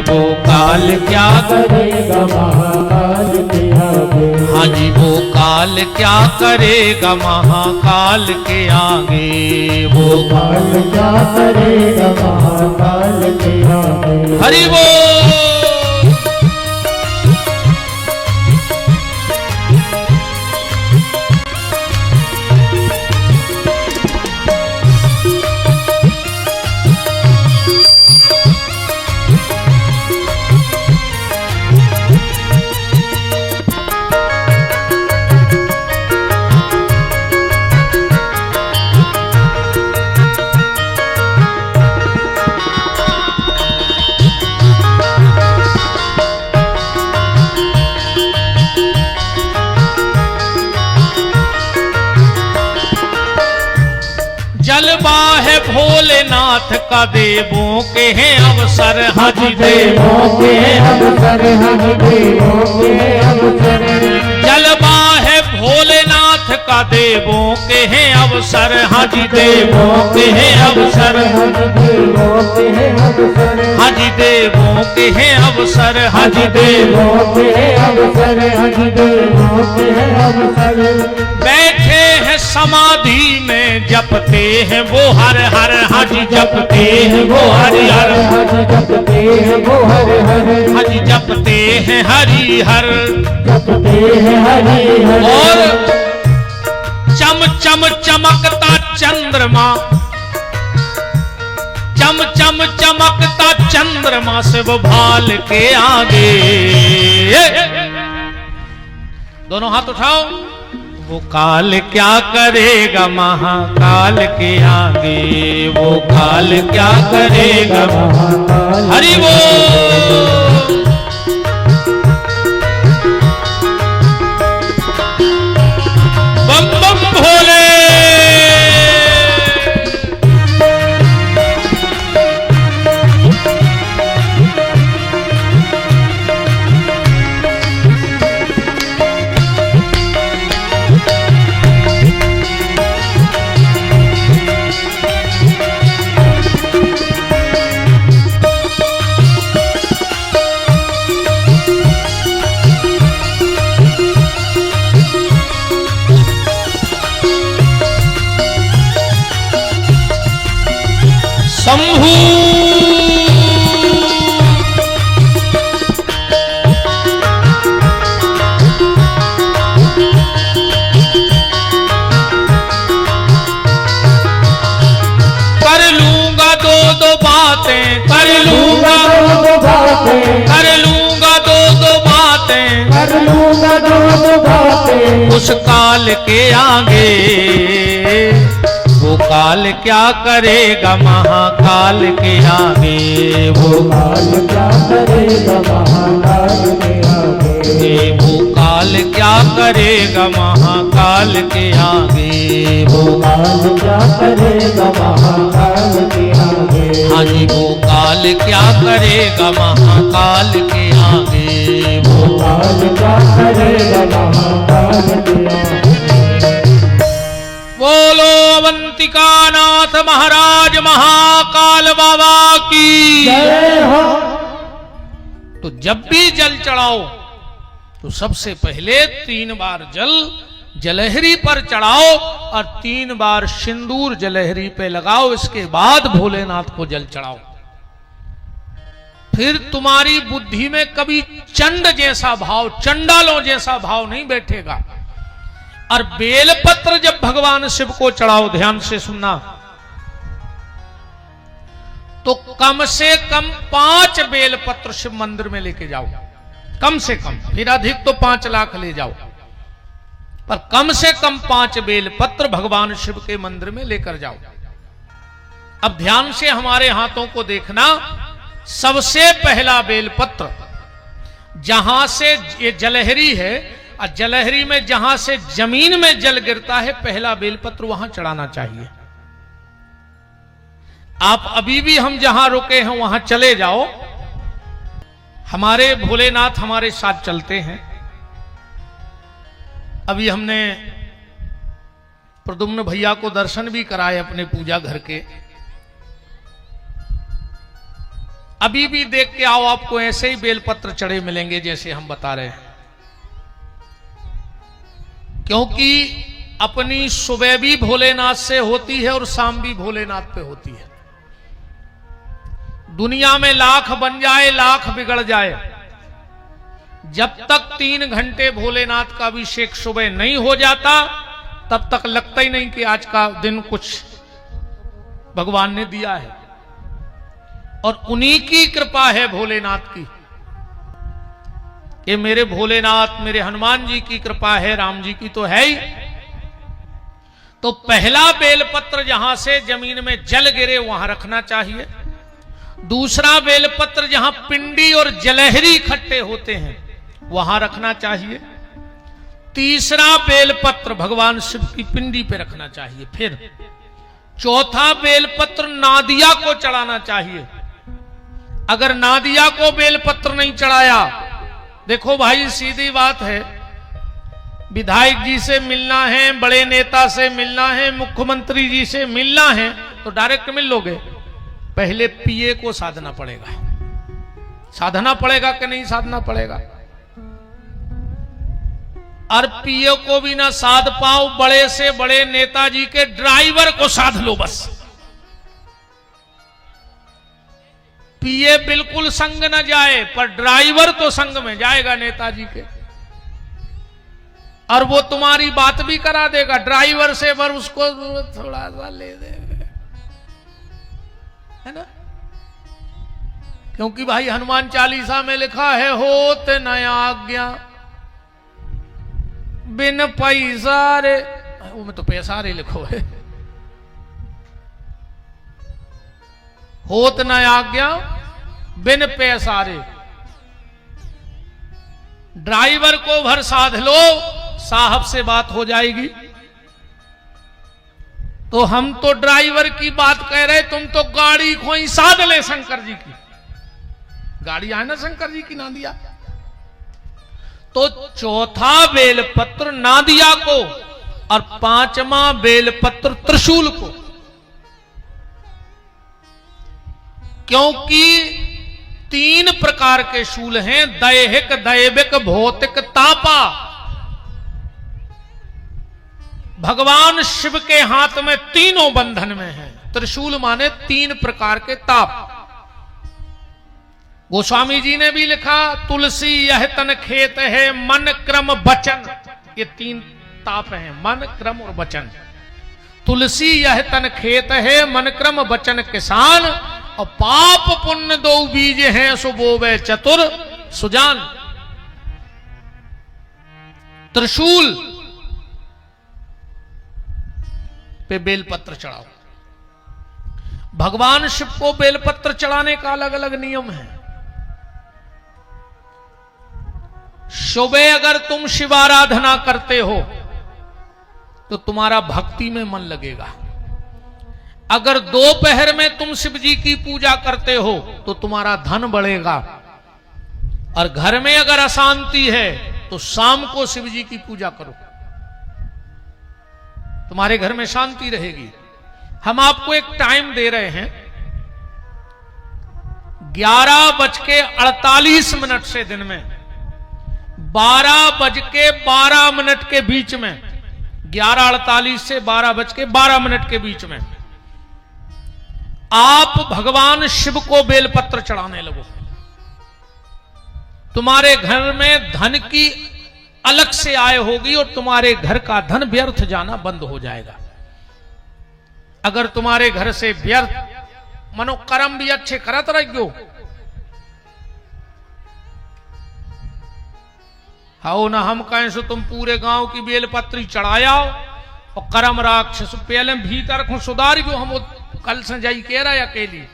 वो काल क्या करेगा महाकाल के आगे। हाँ हाँ जी वो काल क्या करेगा महाकाल के आगे, वो काल क्या करेगा महाकाल के आगे। हरि वो जलवा है भोलेनाथ का देवों के हैं अवसर, हज देवों के अवसर, हज देवों के अवसर। जलवा है भोलेनाथ का देवों के हैं अवसर, हज देवों के हैं अवसर, हज देवों के अवसर, हज देवों के हैं अवसर, हज देवों के अवसर, हज देवों के अवसर। बैठे हैं समाधि में जपते हैं वो हर हर, हज जपते हैं वो हरि हर, हज जपते हैं वो हर हर, हज जपते हैं हरि हर। जपते हैं हरि हर। और चम चम चमकता चंद्रमा, चम चम चमकता चंद्रमा शिव भाल के आगे। दोनों हाथ उठाओ। वो काल क्या करेगा महाकाल के आगे, वो काल क्या करेगा महाकाल। हरि बोल। बम बम भोले। शंभू कर लूंगा दो दो बातें, कर लूंगा दो बातें, कर लूंगा दो दो बातें, कर लूंगा दो बातें। उस काल के आगे। वो काल क्या करेगा महाकाल के आगे, वो काल क्या करेगा महाकाल के आगे। वो काल क्या करेगा महाकाल के आगे, वो काल क्या करेगा महाकाल के आगे। हाँ जी वो काल क्या करेगा महाकाल के आगे, वो काल क्या करेगा महाकाल के आगे। बोलो अवंतिका नाथ महाराज महाकाल बाबा की जय हो। तो जब भी जल चढ़ाओ तो सबसे पहले 3 बार जल जलहरी पर चढ़ाओ और 3 बार सिंदूर जलहरी पे लगाओ। इसके बाद भोलेनाथ को जल चढ़ाओ। फिर तुम्हारी बुद्धि में कभी चंड जैसा भाव, चंडालों जैसा भाव नहीं बैठेगा। और बेलपत्र जब भगवान शिव को चढ़ाओ, ध्यान से सुनना, तो कम से कम 5 बेलपत्र शिव मंदिर में लेके जाओ, कम से कम। फिर अधिक तो 5 लाख ले जाओ, पर कम से कम 5 बेलपत्र भगवान शिव के मंदिर में लेकर जाओ। अब ध्यान से हमारे हाथों को देखना। सबसे पहला बेलपत्र जहां से ये जलहरी है, और जलहरी में जहां से जमीन में जल गिरता है, पहला बेलपत्र वहां चढ़ाना चाहिए। आप अभी भी हम जहां रुके हैं वहां चले जाओ। हमारे भोलेनाथ हमारे साथ चलते हैं। अभी हमने प्रद्युम्न भैया को दर्शन भी कराए अपने पूजा घर के। अभी भी देख के आओ, आपको ऐसे ही बेलपत्र चढ़े मिलेंगे जैसे हम बता रहे हैं। क्योंकि अपनी सुबह भी भोलेनाथ से होती है और शाम भी भोलेनाथ पे होती है। दुनिया में लाख बन जाए, लाख बिगड़ जाए, जब तक 3 घंटे भोलेनाथ का अभिषेक सुबह नहीं हो जाता तब तक लगता ही नहीं कि आज का दिन कुछ भगवान ने दिया है। और उन्हीं की कृपा है भोलेनाथ की, कि मेरे भोलेनाथ, मेरे हनुमान जी की कृपा है, राम जी की तो है ही। तो पहला बेलपत्र जहां से जमीन में जल गिरे वहां रखना चाहिए। दूसरा बेलपत्र जहां पिंडी और जलहरी इकट्ठे होते हैं वहां रखना चाहिए। तीसरा बेलपत्र भगवान शिव की पिंडी पे रखना चाहिए। फिर चौथा बेलपत्र नादिया को चढ़ाना चाहिए। अगर नादिया को बेलपत्र नहीं चढ़ाया, देखो भाई सीधी बात है, विधायक जी से मिलना है, बड़े नेता से मिलना है, मुख्यमंत्री जी से मिलना है तो डायरेक्ट मिल लोगे? पहले पीए को साधना पड़ेगा। साधना पड़ेगा कि नहीं साधना पड़ेगा? और पीए को भी ना साध पाओ, बड़े से बड़े नेताजी के ड्राइवर को साध लो बस। पीए बिल्कुल संग न जाए, पर ड्राइवर तो संग में जाएगा नेताजी के, और वो तुम्हारी बात भी करा देगा ड्राइवर से, पर उसको थोड़ा सा ले देगा, है ना? क्योंकि भाई हनुमान चालीसा में लिखा है, होत न आज्ञा बिन पैसा रे, वो में तो पैसा रे लिखो है, होत न आज्ञा बिन पैसा रे। ड्राइवर को भर साध लो, साहब से बात हो जाएगी। तो हम तो ड्राइवर की बात कह रहे, तुम तो गाड़ी को ही साध ले शंकर जी की। गाड़ी है ना शंकर जी की नादिया। तो चौथा बेलपत्र नादिया को और 5वां बेलपत्र त्रिशूल को, क्योंकि 3 प्रकार के शूल हैं, दैहिक, दैविक, भौतिक, तापा। भगवान शिव के हाथ में तीनों बंधन में है। त्रिशूल माने 3 प्रकार के ताप। गोस्वामी जी ने भी लिखा, तुलसी यह तन खेत है, मन क्रम वचन। ये 3 ताप हैं, मन क्रम और वचन। तुलसी यह तन खेत है, मन क्रम वचन किसान, और पाप पुण्य 2 बीज हैं, सो बोवे चतुर सुजान। त्रिशूल पे बेलपत्र चढ़ाओ। भगवान शिव को बेलपत्र चढ़ाने का अलग अलग नियम है। सुबह अगर तुम शिवाराधना करते हो तो तुम्हारा भक्ति में मन लगेगा। अगर दोपहर में तुम शिव जी की पूजा करते हो तो तुम्हारा धन बढ़ेगा। और घर में अगर अशांति है तो शाम को शिव जी की पूजा करो, तुम्हारे घर में शांति रहेगी। हम आपको एक टाइम दे रहे हैं, 11:48 से दिन में 12:12 के बीच में, 11:48 से 12:12 के बीच में आप भगवान शिव को बेलपत्र चढ़ाने लगो। तुम्हारे घर में धन की अलग से आय होगी और तुम्हारे घर का धन व्यर्थ जाना बंद हो जाएगा। अगर तुम्हारे घर से व्यर्थ मनोकर्म भी अच्छे करत रहो, हाओ ना हम कहें सो तुम पूरे गांव की बेलपत्री चढ़ाया और करम राक्षस पहले भीतर को सुधार गयो। हम कल से जाई कह रहा है अकेली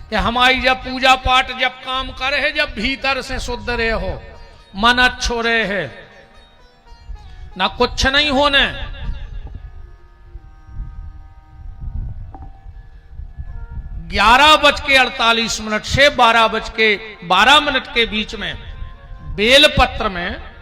कि हमारी जब पूजा पाठ जब काम करे है, जब भीतर से शुद्ध रहे हो, मन अच्छो रहे है, ना कुछ नहीं होने। 11:48 से 12:12 के बीच में बेलपत्र में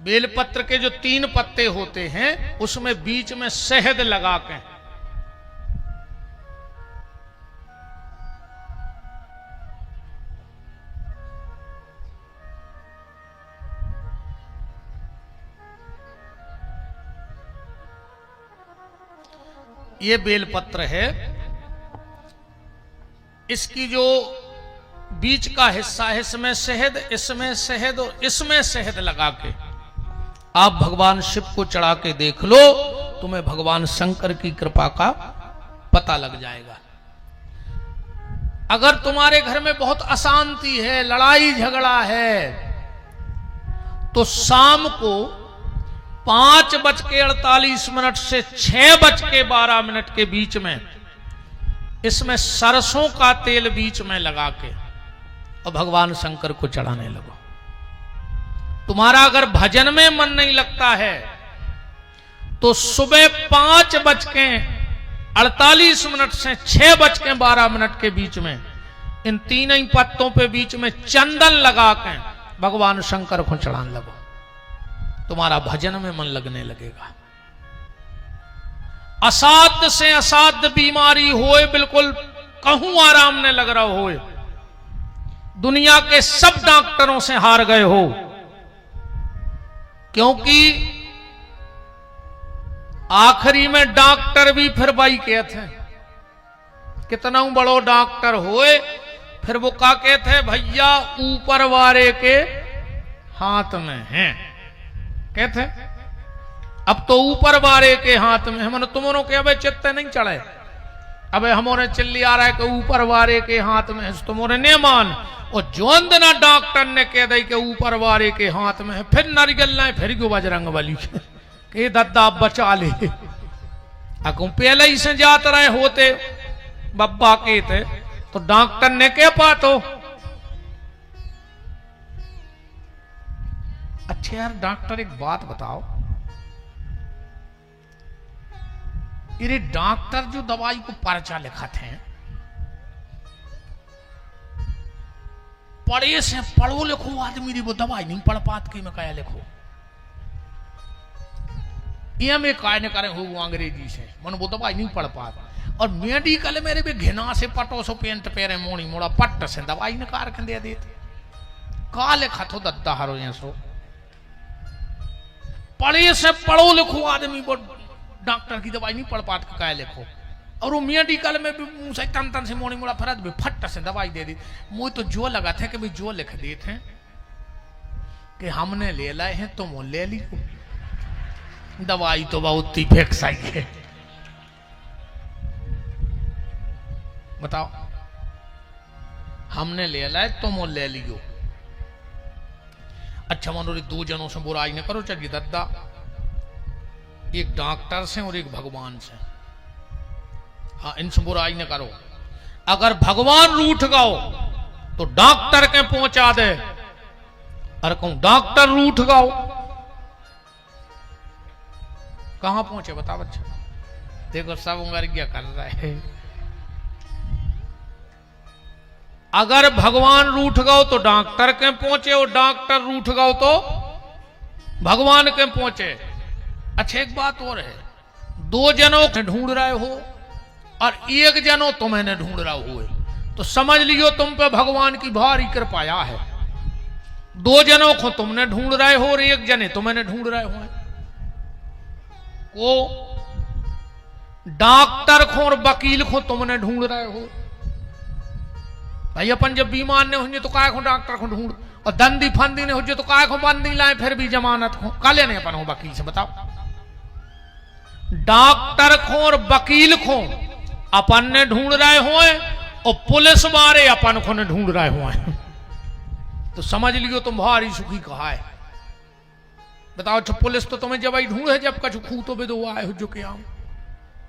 बेलपत्र के जो 3 पत्ते होते हैं उसमें बीच में शहद लगा के ये बेलपत्र है, इसकी जो बीच का हिस्सा है इसमें शहद और इसमें शहद लगा के आप भगवान शिव को चढ़ा के देख लो, तुम्हें भगवान शंकर की कृपा का पता लग जाएगा। अगर तुम्हारे घर में बहुत अशांति है, लड़ाई झगड़ा है, तो शाम को 5:48 से 6:12 के बीच में इसमें सरसों का तेल बीच में लगा के और भगवान शंकर को चढ़ाने लगो। तुम्हारा अगर भजन में मन नहीं लगता है तो सुबह 5:48 से 6:12 के बीच में इन तीनों ही पत्तों पे बीच में चंदन लगा के भगवान शंकर को चढ़ाने लगो, तुम्हारा भजन में मन लगने लगेगा। असाध्य से असाध्य बीमारी होए, बिल्कुल कहूं आराम ने लग रहा होए, दुनिया के सब डॉक्टरों से हार गए हो, क्योंकि आखिरी में डॉक्टर भी फिर भाई कहते हैं, कितना बड़ो डॉक्टर होए फिर वो क्या कहते हैं, भैया ऊपर वाले के हाथ में है, कहते हैं अब तो ऊपर वाले के हाथ में है। मन तुमने के अबे चित्ते नहीं चढ़े, अबे हमारे चिल्ली आ रहा है कि ऊपर वाले के हाथ में है, तुम्हारे ने मान। और जोंद ना डॉक्टर ने कह दे कि ऊपर वाले के हाथ में है, फिर नारियल ना फिर क्यों बजरंग बली के दद्दा बचा ले। अकू पहले ही से जात रहे होते बब्बा के थे तो डॉक्टर ने कह पातो। अच्छा यार डॉक्टर एक बात बताओ, ये डॉक्टर जो दवाई को पर्चा लिखते हैं, पढ़े से पढ़ो लिखो आदमी वो दवाई नहीं पढ़ पात के में क्या लिखो, ये में काय ने करे हो अंग्रेजी से मन वो दवाई नहीं पढ़ पात। और मेडिकल मेरे भी घिना से पटो सो पेंट पेरे मोड़ी मोड़ा पट्ट से दवाई निकाल के दे देते, का लिखा थो दद्दा हरो ये सो पढ़े से पढ़ो लिखो आदमी वो डॉक्टर की दवाई नहीं पढ़ पात के क्या लिखो। और वो मेडिकल में भी मुंह से तन से मोड़ी मोड़ा फरद भी फट से दवाई दे दी। मुझे तो जो लगा था कि भाई जो लिख देते हैं कि हमने ले लाए हैं तुम तो ले ली, दवाई तो बहुत ही फेंक है। बताओ हमने ले लाए तुम तो ले लियो। अच्छा मनोरी दो जनों से बुराई न करो, चलिए दद्दा एक डॉक्टर से और एक भगवान से, हाँ इनसे बुराई न करो। अगर भगवान रूठ गओ तो डॉक्टर के पहुंचा दे, और कहूं डॉक्टर रूठ गओ कहां पहुंचे बताओ। बच्चा देखो सब उंगर क्या कर रहा है। अगर भगवान रूठ गओ तो डॉक्टर के पहुंचे, और डॉक्टर रूठ गओ तो भगवान के पहुंचे। अच्छा एक बात और है, दो जनों को ढूंढ रहे हो और एक जनो तुम्हें ढूंढ रहा हुए, तो समझ लियो तुम पे भगवान की भारी कृपा है। दो जनों को तुमने ढूंढ रहे हो और एक जने तुम्हें ढूंढ रहे हो। को डॉक्टर को और वकील को तुमने ढूंढ रहे हो। भाई अपन जब बीमार ने होंगे तो काय को डॉक्टर को ढूंढ, और दंदी फंदी ने हो तो काय को बंदी लाए फिर भी जमानत को का लेने अपन हो वकील से। बताओ डॉक्टर को और वकील को अपन ने ढूंढ रहे हो और पुलिस वाले अपन को ने ढूंढ रहे हो, तो समझ लियो तुम भारी सुखी कहा है। बताओ अच्छा पुलिस तो तुम्हें जब आई ढूंढ है, जब कछु खू तो बेदो आए हो जो के आऊं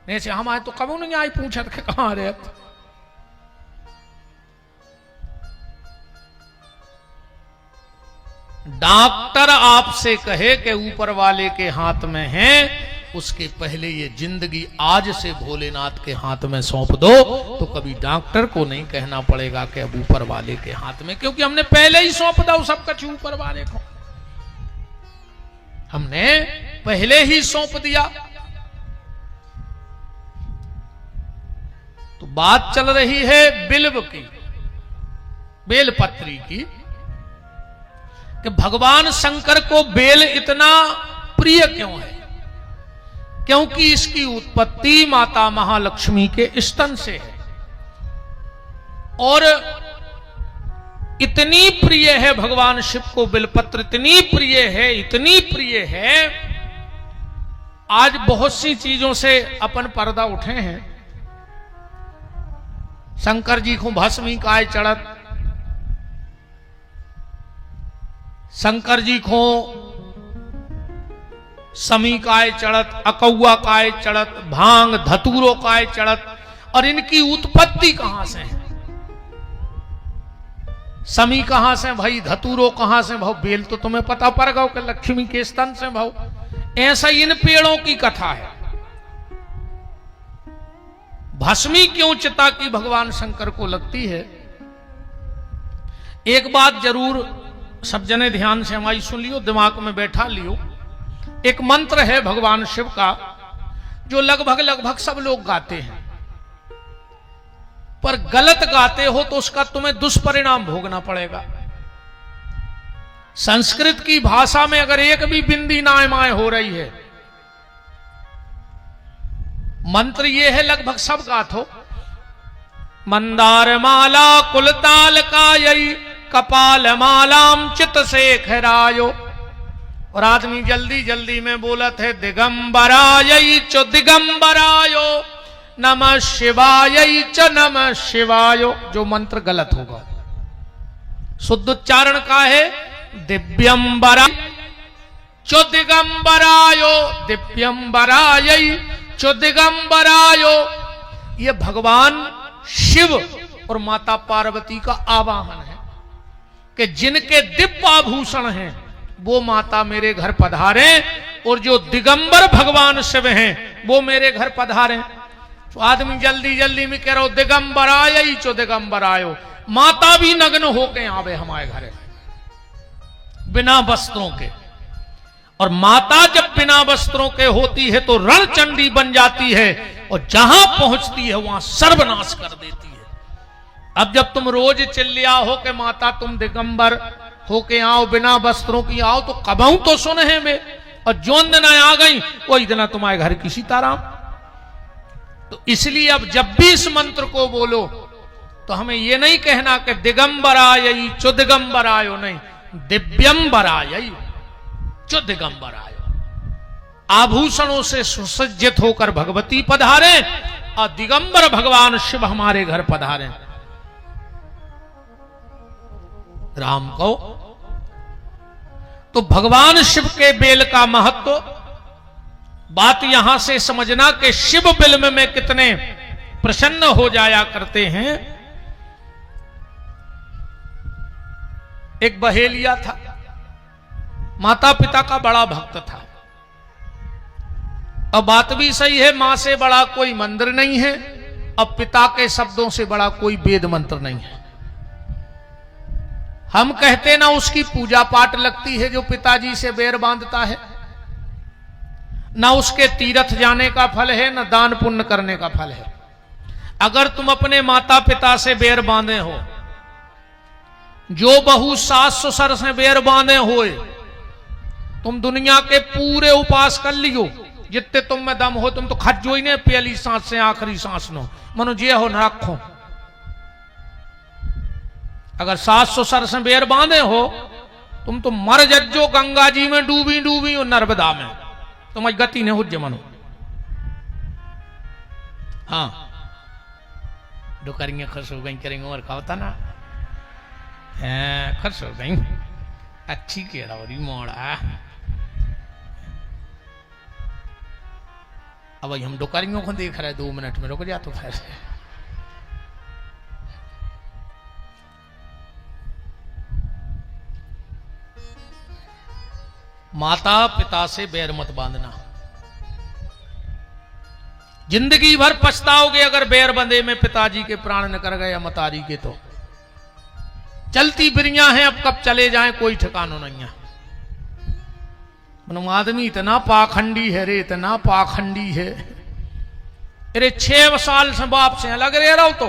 नहीं से हम आए तो कभी नहीं आई पूछा कि कहां रहे। डॉक्टर आपसे कहे कि ऊपर वाले के हाथ में है, उसके पहले ये जिंदगी आज से भोलेनाथ के हाथ में सौंप दो, तो कभी डॉक्टर को नहीं कहना पड़ेगा कि अब ऊपर वाले के हाथ में, क्योंकि हमने पहले ही सौंप दो सब कुछ ऊपर वाले को, हमने पहले ही सौंप दिया। तो बात चल रही है बिल्व की, बेलपत्री की, कि भगवान शंकर को बेल इतना प्रिय क्यों है। क्योंकि इसकी उत्पत्ति माता महालक्ष्मी के स्तन से है और इतनी प्रिय है भगवान शिव को बिलपत्र, इतनी प्रिय है, इतनी प्रिय है। आज बहुत सी चीजों से अपन पर्दा उठे हैं। शंकर जी को भस्मी काय चढ़त, शंकर जी को समी काय चढ़त, अकौआ काय चढ़त, भांग धतूरो काय चढ़त। और इनकी उत्पत्ति कहां से है? समी कहां से भाई, धतूरो कहां से भाव? बेल तो तुम्हें पता पड़ गया कि लक्ष्मी के स्तन से भाव। ऐसा इन पेड़ों की कथा है। भस्मी क्यों चिता की भगवान शंकर को लगती है? एक बात जरूर सब जने ध्यान से हमारी सुन लियो, दिमाग में बैठा लियो। एक मंत्र है भगवान शिव का जो लगभग सब लोग गाते हैं, पर गलत गाते हो तो उसका तुम्हें दुष्परिणाम भोगना पड़ेगा। संस्कृत की भाषा में अगर एक भी बिंदी नायमाय हो रही है, मंत्र ये है लगभग सब गात हो। मंदार माला कुलताल कायई कपाल मालाम चित शेखरायो। और आदमी जल्दी जल्दी में बोलत है दिगंबराय च दिगंबरायो नमः शिवाय च नमः शिवायो। जो मंत्र गलत होगा, शुद्ध उच्चारण का है दिव्यंबरा चो दिगंबरायो, दिव्यंबराय चो दिगंबरायो। ये भगवान शिव और माता पार्वती का आवाहन है कि जिनके दिव्य आभूषण हैं वो माता मेरे घर पधारे, और जो दिगंबर भगवान शिव हैं वो मेरे घर पधारे। तो आदमी जल्दी जल्दी में कह रहा हो दिगंबराय चो दिगंबरायो। माता भी नग्न होके आवे हमारे घर बिना वस्त्रों के। और माता जब बिना वस्त्रों के होती है तो रणचंडी बन जाती है और जहां पहुंचती है वहां सर्वनाश कर देती है। अब जब तुम रोज चिल्लिया हो के माता तुम दिगंबर होके आओ, बिना वस्त्रों की आओ, तो कबहू तो सुन है वे। और जोन दिन आ गई वही दिन तुम्हारे घर की सीताराम। तो इसलिए अब जब भी इस मंत्र को बोलो तो हमें यह नहीं कहना कि दिगंबराय चो दिगंबरायो, नहीं, दिव्यंबराय चो दिगंबरायो। आभूषणों से सुसज्जित होकर भगवती पधारे और दिगंबर भगवान शिव हमारे घर पधारे। राम को तो भगवान शिव के बेल का महत्व, बात यहां से समझना कि शिव बिल्व में कितने प्रसन्न हो जाया करते हैं। एक बहेलिया था, माता पिता का बड़ा भक्त था। अब बात भी सही है, मां से बड़ा कोई मंदिर नहीं है, अब पिता के शब्दों से बड़ा कोई वेद मंत्र नहीं है। हम कहते ना उसकी पूजा पाठ लगती है जो पिताजी से बैर बांधता है, ना उसके तीर्थ जाने का फल है, ना दान पुण्य करने का फल है। अगर तुम अपने माता पिता से बैर बांधे हो, जो बहू सास ससुर से बैर बांधे हुए, तुम दुनिया के पूरे उपास कर लियो जितने तुम में दम हो, तुम तो खज्जो ही ने पहली सांस से आखिरी सांस नो मनो जे हो न रखो। अगर सास ससुर से बैर बांधे हो तुम तो मर जज्जो गंगा जी में डूबी डूबी और नर्मदा में, तुम्हारी गति नहीं हो मनो। हाँ डुकरियां खुश हो गई करेंगे और कहा होता ना खुश हो गई, अच्छी कह रहा हो मोड़ा। अब हम डुकरियों को देख रहे 2 मिनट में, रुक जा तो फिर। माता पिता से बैर मत बांधना, जिंदगी भर पछताओगे अगर बैर बंधे में पिताजी के प्राण न कर गए या मतारी के। तो चलती बिरियां हैं, अब कब चले जाएं कोई ठिकाना नहीं है। आदमी इतना पाखंडी है रे, इतना पाखंडी है। अरे 6 साल से बाप से अलग रह रहा हो तो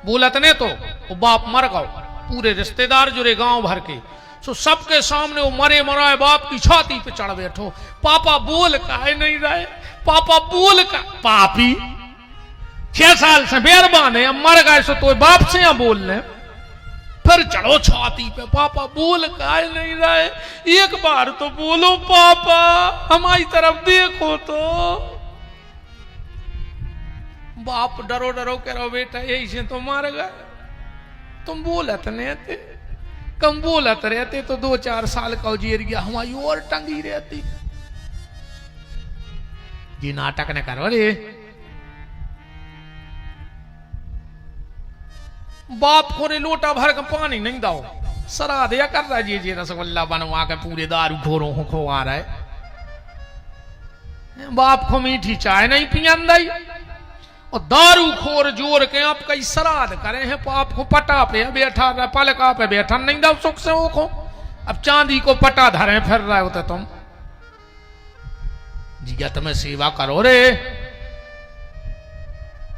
बोलत ने तो वो बाप मर गओ, पूरे रिश्तेदार जुड़े गांव भर के सो सबके सामने वो मरे मराए बाप की छाती पे चढ़ बैठो। पापा बोल काहे नहीं रहे, पापा बोल का पापी 6 साल से बेरबान है, अब मर गए सो तो बाप से यहाँ बोल ले, फिर चढ़ो छाती पे, पापा बोल काहे नहीं रहे, एक बार तो बोलो पापा, हमारी तरफ देखो तो। बाप डरो डरो कह रहा बेटा यही से तो मर गए, तुम बोलत नहीं थे, कम बोलत रहते तो 2-4 साल का जेर गया, हमारी और टंगी रहती। जी नाटक न करो रे। बाप को रे लोटा भर का पानी नहीं दाओ, सरा दिया कर रहा जी रसगुल्ला बनवा के पूरे दारू खोरों को खुआ रहा है। बाप को मीठी चाय नहीं पियन दई और दारू खोर जोर के आप कई श्राद्ध करे हैं, पाप को पटा पे बैठा रहा, पलका पे बैठा नहीं दाओ सुख से वो को, अब चांदी को पटा धरे फिर रहे होते तुम। जिगत में सेवा करो रे,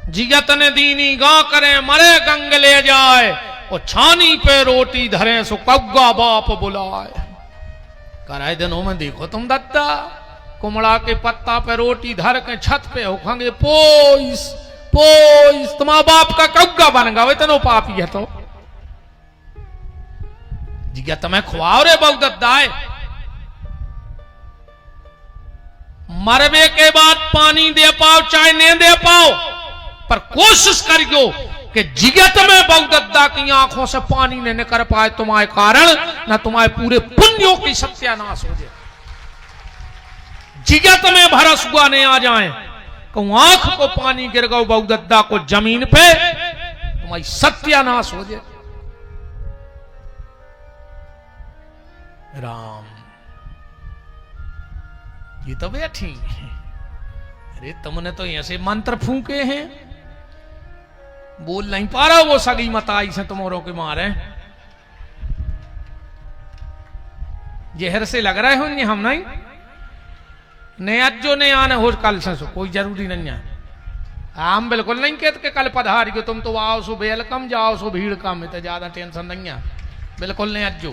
जिगत ने दीनी गा करे, मरे गंग ले जाए और छानी पे रोटी धरे सो कौगा बाप बुलाए। कराए दिनों में देखो तुम दत्ता, कुमड़ा के पत्ता पे रोटी धर के छत पे होखेंगे पोइस पोइस, तुम्हारा बाप का कौगा बन गए इतनो पापी है तो। जिगत में खुआओ रे बहु दत्ताए, मरबे के बाद पानी दे पाओ चाहे नहीं दे पाओ, पर कोशिश करियो कि जिगत में बहुदत्ता की आंखों से पानी न निकल पाए तुम्हारे कारण, न तुम्हारे पूरे पुण्यों की सत्यानाश हो जाए। जिगत में भरस हुआ नहीं आ जाए, कहूं आंख को पानी गिर गो बहुदत्ता को जमीन पे, तुम्हारी सत्यानाश हो जाए। राम ये तो बैठी, अरे तुमने तो ऐसे मंत्र फूके हैं, बोल नहीं पा रहा वो सगी मताई से तुम्हारों के मारे जहर से लग रहे होंगे हम नहीं ने अज्जो ने आने हो कल से कोई जरूरी नहीं है। हम बिल्कुल नहीं कहते कि कल पधार गयो, तुम तो आओ सो वेलकम, जाओ सो भीड़ कम, तो ज्यादा टेंशन नहीं है, बिल्कुल नहीं अज्जो।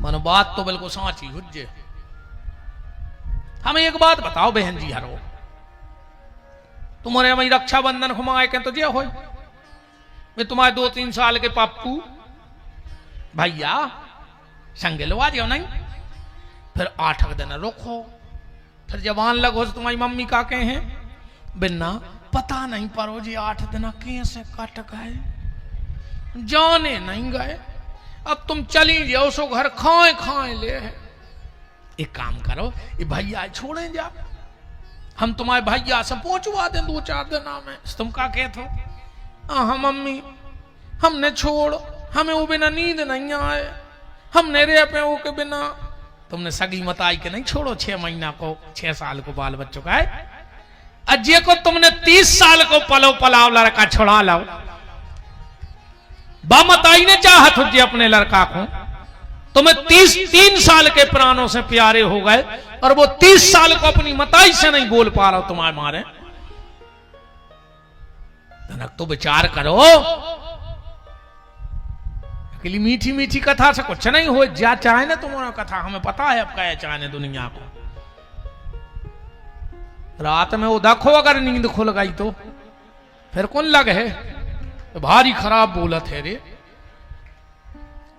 मन बात तो बिल्कुल साची हुज्जे। हमें एक बात बताओ बहन जी हरो, तुम्हारे वही रक्षाबंधन घुमाए के तो जे हो, मैं तुम्हारे 2-3 साल के पप्पू भैया संगे लवा दियो नहीं, फिर 8 दिन रुको, फिर जवान लगो तो तुम्हारी मम्मी का कहे हैं बिना पता नहीं परो जी 8 दिन कैसे कट गए, जाने नहीं गए, अब तुम चली जाओ सो घर खाए खाए ले है। एक काम करो, ये भैया छोड़े जा, हम तुम्हारे भैया से पहुंचवा दें 2-4 दिन में। तुम का कहते हो हाँ मम्मी हमने छोड़, हमें वो बिना नींद नहीं आए, हमने रे पे वो के बिना। तुमने सगी मताई के नहीं छोड़ो 6 महीना को 6 साल को बाल बच्चों का है, अजय को तुमने 30 साल को पलो पलाव लड़का छोड़ा लाओ। बामताई ने चाहत हो जे अपने लड़का को, तुम्हें 3 साल के प्राणों से प्यारे हो गए और वो 30 साल को अपनी मताई से नहीं बोल पा रहा तुम्हारे मारे। धनक तो विचार करो, अकेली मीठी मीठी कथा से कुछ नहीं हो, जा चाहे ना तुम्हारा कथा, हमें पता है अब क्या चाहे दुनिया को। रात में वो देखो अगर नींद खुल गई तो फिर कौन लग है, तो भारी खराब बोलत है रे।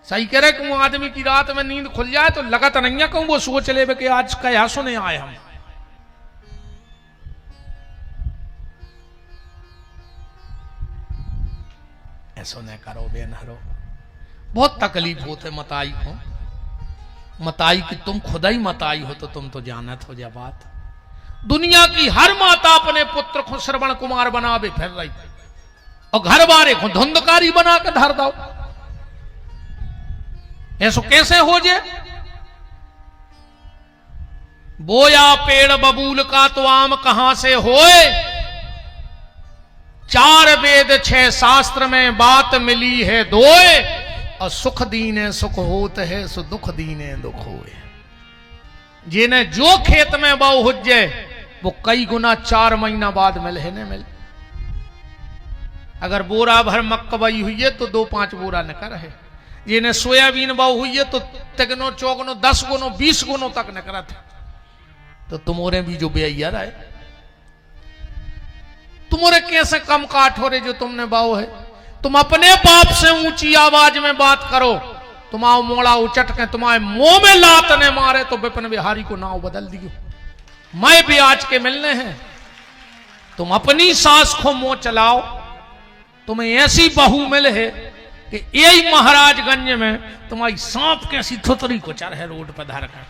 सही कह रहे कि आदमी की रात में नींद खुल जाए तो लगत नहीं है कहूं वो सोच ले कि आज क्या सुने आए हम। ऐसा नहीं करो बेनहरो, बहुत तकलीफ होते मताई को, मताई की तुम खुद ही मताई हो तो तुम तो जानत हो जा बात। दुनिया की हर माता अपने पुत्र को श्रवण कुमार बनावे फिर रही और घर बारे को धुंधकारी बना के धर दो, ऐसो कैसे हो जे। बोया पेड़ बबूल का तो आम कहां से होए, 4 वेद 6 शास्त्र में बात मिली है दोए, और सुख दीने सुख होत है सो दुख दीने दुख होए। जिन्हें जो खेत में बाऊ हुज्जे वो कई गुना 4 महीना बाद मिले न मिले। अगर बोरा भर मक्का बई हुई है तो 2-5 बोरा न कर है, ये ने सोयाबीन बाऊ हुई है तो तकनो चौगनो 10 गुनो 20 गुनो तक न करा था। तो तुम्हारे भी जो बेअय्यार है, तुम्हारे कैसे कम काठ हो रहे जो तुमने बाऊ है। तुम अपने बाप से ऊंची आवाज में बात करो, तुम्हारा मोड़ा उचट के तुम्हारे मुंह में लात ने मारे तो विपिन बिहारी को नाव बदल दियो। मैं भी आज के मिलने हैं। तुम अपनी सास को मुंह चलाओ। तुम्हें ऐसी बहू मिले है कि यही महाराजगंज में तुम्हारी सांप कैसी थुतरी को चढ़ है रोड पर धर कर।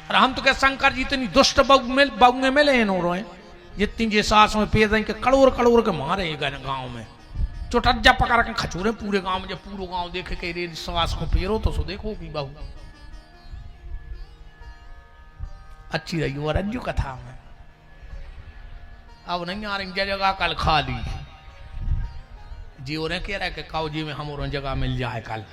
और हम तो क्या शंकर जी इतनी दुष्ट बहू मिले हैं नो रोए जितनी जे सास में पेद के कड़ोर कड़ोर के मारे गांव में चोटज्जा पकड़ के खचूरे पूरे गांव में। जब पूरा गांव देखे के रे सास को पेरो तो सो देखो की बहू अच्छी रही और रज्जू कथा में। अब नहीं आ रही जगह कल खाली जी और कह रहा है कि काऊ जी में हम और जगह मिल जाए कल।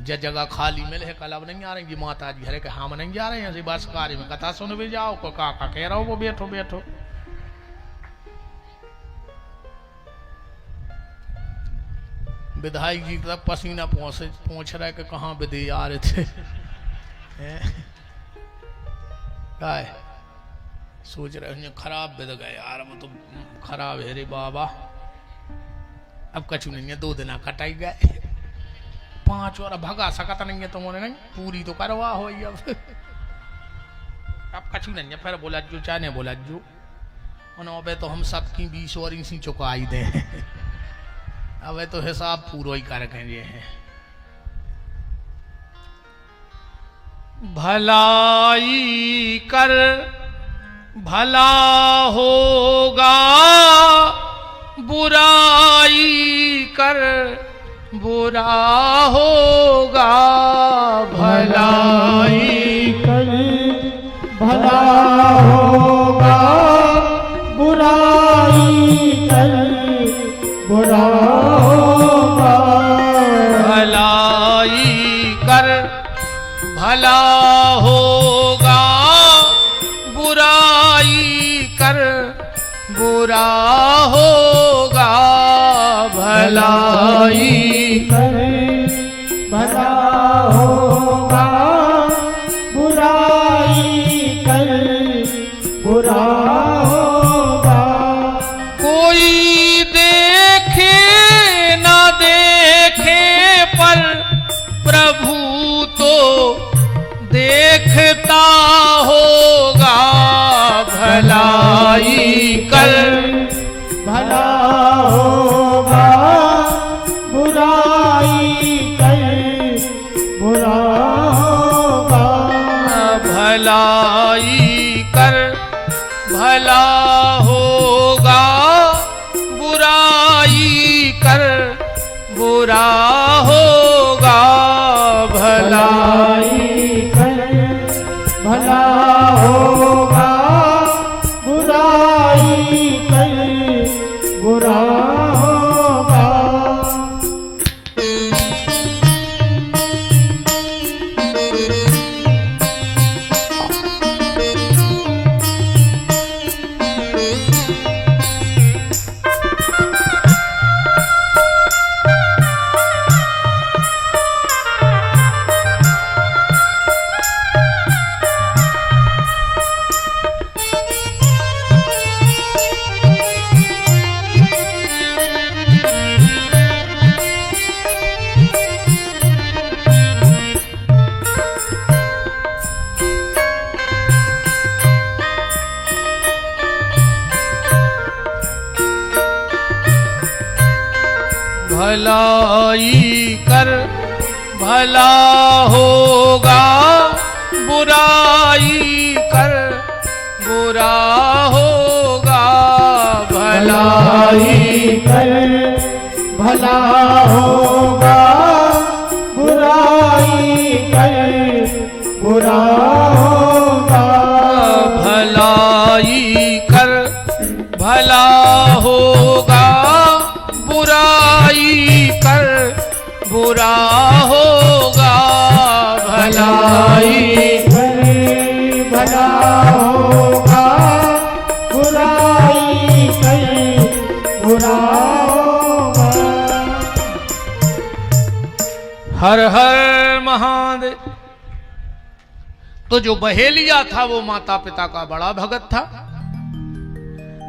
जगह खाली मिले है कल। अब नहीं आ रही जी माता जी हरे के हम नहीं जा रहे हैं बस कार्य में कथा सुन भी जाओ को काका कह रहा हो वो बैठो बैठो। विधायक जी तक पसीना पहुंच रहा है कि कहाँ विधि आ रहे थे। काय सोच रहे हैं खराब विध गए यार वो तो खराब है रे बाबा। अब कछु नहीं है 2 दिन कटाई गए 5 और भगा सकता नहीं है तुमने नहीं पूरी तो करवा हो अब कछु नहीं है। फिर बोला जो चाहे बोला जो उन्होंने तो हम सबकी 20 और इसी चुकाई दे। अब तो हिसाब पूरा ही कर गए हैं। भलाई कर भला होगा बुराई कर बुरा होगा। भलाई कर भला होगा बुराई कर बुरा होगा। भलाई कर भला होगा बुराई कर बुरा होगा। भलाई कर भला होगा बुराई कर बुरा होगा। कोई देखे ना देखे पर प्रभु तो देखता होगा। भलाई कर भला होगा बुराई कर बुरा होगा। भलाई कर भला होगा बुराई कर बुरा होगा। भलाई कर भला होगा बुराई कर बुरा होगा। भलाई कर भला होगा बुराई कर बुरा होगा। भलाई कर भला होगा बुराई कर बुरा होगा। भलाई कर भला होगा बुराई कर बुरा होगा। भलाई कर भला होगा बुराई कर बुरा होगा। हर हर महादेव। तो जो बहेलिया था वो माता पिता का बड़ा भगत था।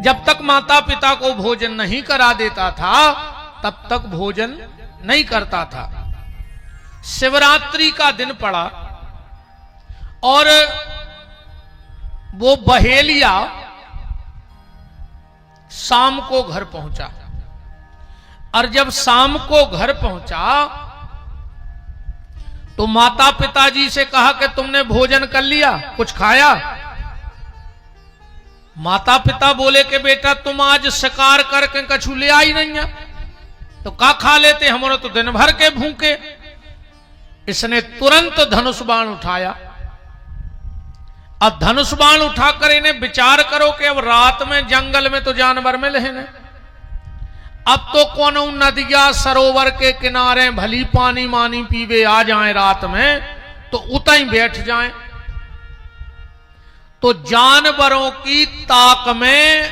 जब तक माता पिता को भोजन नहीं करा देता था तब तक भोजन नहीं करता था। शिवरात्रि का दिन पड़ा और वो बहेलिया शाम को घर पहुंचा। और जब शाम को घर पहुंचा तो माता पिताजी से कहा कि तुमने भोजन कर लिया, कुछ खाया? माता पिता बोले कि बेटा तुम आज शिकार करके कछु ले आई नहीं है, तो का खा लेते, हमारे तो दिन भर के भूखे। इसने तुरंत धनुष बाण उठाया। अब धनुष बाण उठाकर इन्हें विचार करो कि अब रात में जंगल में तो जानवर मिले हैं, अब तो कौन नदिया सरोवर के किनारे भली पानी मानी पीवे आ जाएं रात में तो उतई बैठ जाएं। तो जानवरों की ताक में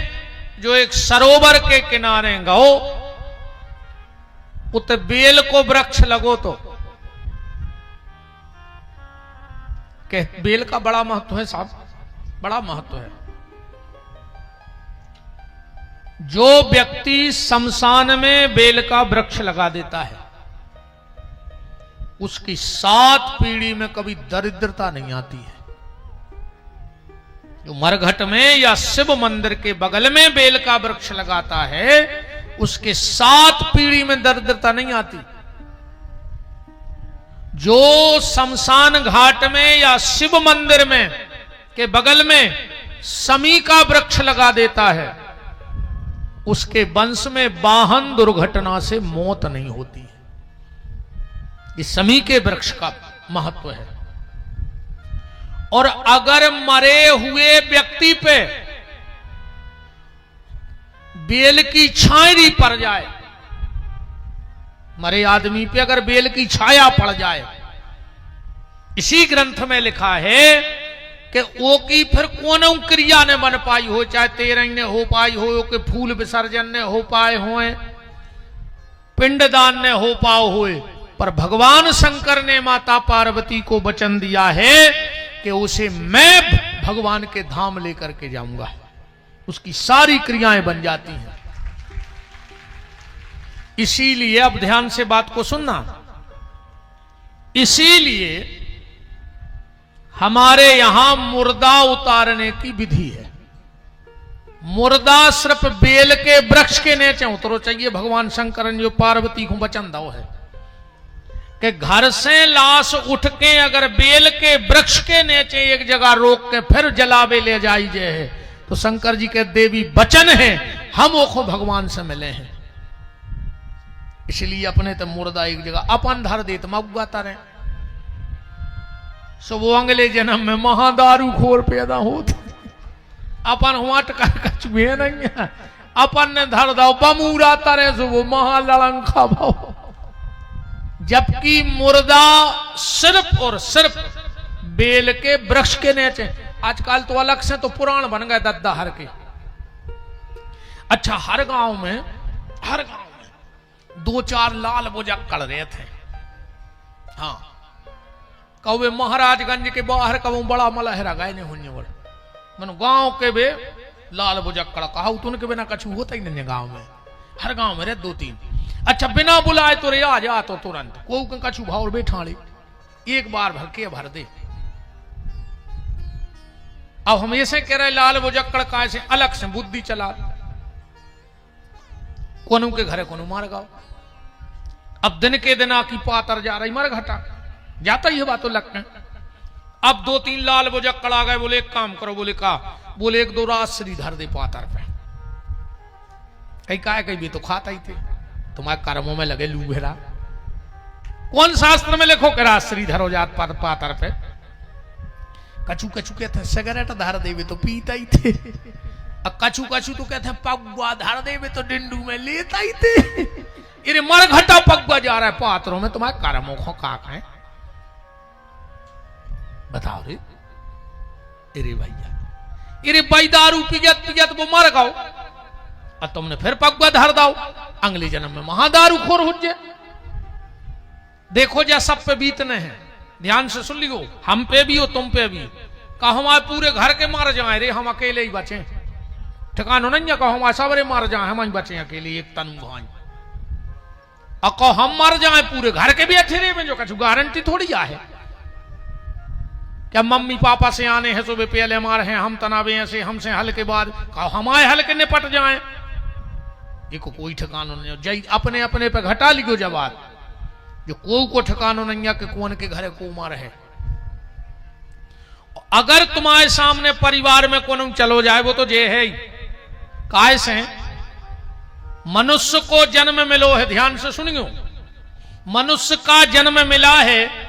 जो एक सरोवर के किनारे गो उत बेल को वृक्ष लगो तो के बेल का बड़ा महत्व है साहब, बड़ा महत्व है। जो व्यक्ति शमशान में बेल का वृक्ष लगा देता है उसकी 7 पीढ़ी में कभी दरिद्रता नहीं आती है। जो मरघट में या शिव मंदिर के बगल में बेल का वृक्ष लगाता है उसके 7 पीढ़ी में दरिद्रता नहीं आती। जो शमशान घाट में या शिव मंदिर में के बगल में समी का वृक्ष लगा देता है उसके वंश में वाहन दुर्घटना से मौत नहीं होती है। इस समी के वृक्ष का महत्व है। और अगर मरे हुए व्यक्ति पे बेल की छाया पड़ जाए, मरे आदमी पे अगर बेल की छाया पड़ जाए, इसी ग्रंथ में लिखा है कि वो की फिर कौन क्रिया ने बन पाई हो, चाहे तेरह ने हो पाई हो, कि फूल विसर्जन ने हो पाए होए, पिंडदान ने हो पाओ होए, पर भगवान शंकर ने माता पार्वती को वचन दिया है कि उसे मैं भगवान के धाम लेकर के जाऊंगा। उसकी सारी क्रियाएं बन जाती हैं। इसीलिए अब ध्यान से बात को सुनना, इसीलिए हमारे यहां मुर्दा उतारने की विधि है। मुर्दा सिर्फ बेल के वृक्ष के नीचे उतरो चाहिए। भगवान शंकर ने जो पार्वती को वचन दो है कि घर से लाश उठ के अगर बेल के वृक्ष के नीचे एक जगह रोक के फिर जलावे ले जाई जे है तो शंकर जी के देवी वचन है हम वो भगवान से मिले हैं। इसलिए अपने तो मुर्दा एक जगह अपन धर देत मऊगाता रहे। सो वो अगले जन्म में महादारू खोर पैदा होते अपन हुआ टकर कछुए नहीं है, अपन ने धर दो बमूरा तरह से वो महालड़ंखा भाव। जबकि मुर्दा सिर्फ और सिर्फ बेल के वृक्ष के नीचे, आजकल तो अलग से तो पुराण बन गए दद्दा हर के। अच्छा हर गांव में 2-4 लाल बुजक्कड़ रहे थे। हाँ कौवे महाराजगंज के बाहर कबू बड़ा मलहरा गाय ने होने बड़ मन गांव के बे लाल बुजक्कड़ कहा तुन के बिना कछु होता ही नहीं गांव में। हर गांव में रहे 2-3। अच्छा बिना बुलाए तो रे आ जा तो तुरंत को कछु भाव बैठा ले एक बार भर के भर दे। अब हम ऐसे कह रहे लाल बुजक्कड़ का ऐसे अलग से बुद्धि चला कोनू के घरे कोनू मार गाओ। अब दिन के दिन की पातर जा रही मर घटा जाता ही बात तो लगता है। अब 2-3 लाल बुजक्कड़ आ गए। बोले एक काम करो, बोले का, बोले 1-2 राजश्री धर दे पातर पे। कहीं भी तो खाता ही थे तुम्हारे कर्मों में लगे लूहेरा। कौन शास्त्र में लिखो कि राजश्री धरो जात पातर पे। कछु कछु कहते सिगरेट धर देवे तो पीता ही थे। अब कछु कछु तो कहते पगुआ धर देवे तो डिंडू में लेता ही थे। इरे मर घटा पगुआ जा रहा है पात्रों में, तुम्हारे कर्मों को काक है बताओ रे। इरे भैया इरे दारू पियत वो मर गाओ और तुमने फिर पगुआ धर दाओ, अगले जन्म में महादारू खोर हो जाए। देखो जा सब पे बीतने हैं, ध्यान से सुन लियो, हम पे भी हो तुम पे भी। कहो हमारे पूरे घर के मार जाए रे, हम अकेले ही बचे, ठिकानो नहीं है। कहो हमारे सबरे मार जाए, हम ही बचे अकेले एक तनु भाई। और कहो हम मर जाए पूरे घर के भी अठेरे में, जो कछु गारंटी थोड़ी है। क्या मम्मी पापा से आने हैं सुबह पहले मार हैं, हम तनावे ऐसे हमसे हल के बाद कहो हमारे हल के निपट जाए, ये को कोई ठिकानो नहीं। जय अपने अपने पे घटा लियो जवाब, जो को ठिकानो नहीं है कि कौन के घरे को मार है। अगर तुम्हारे सामने परिवार में कौन चलो जाए, वो तो जे है ही। काय से मनुष्य को जन्म मिलो है, ध्यान से सुनियो, मनुष्य का जन्म मिला है,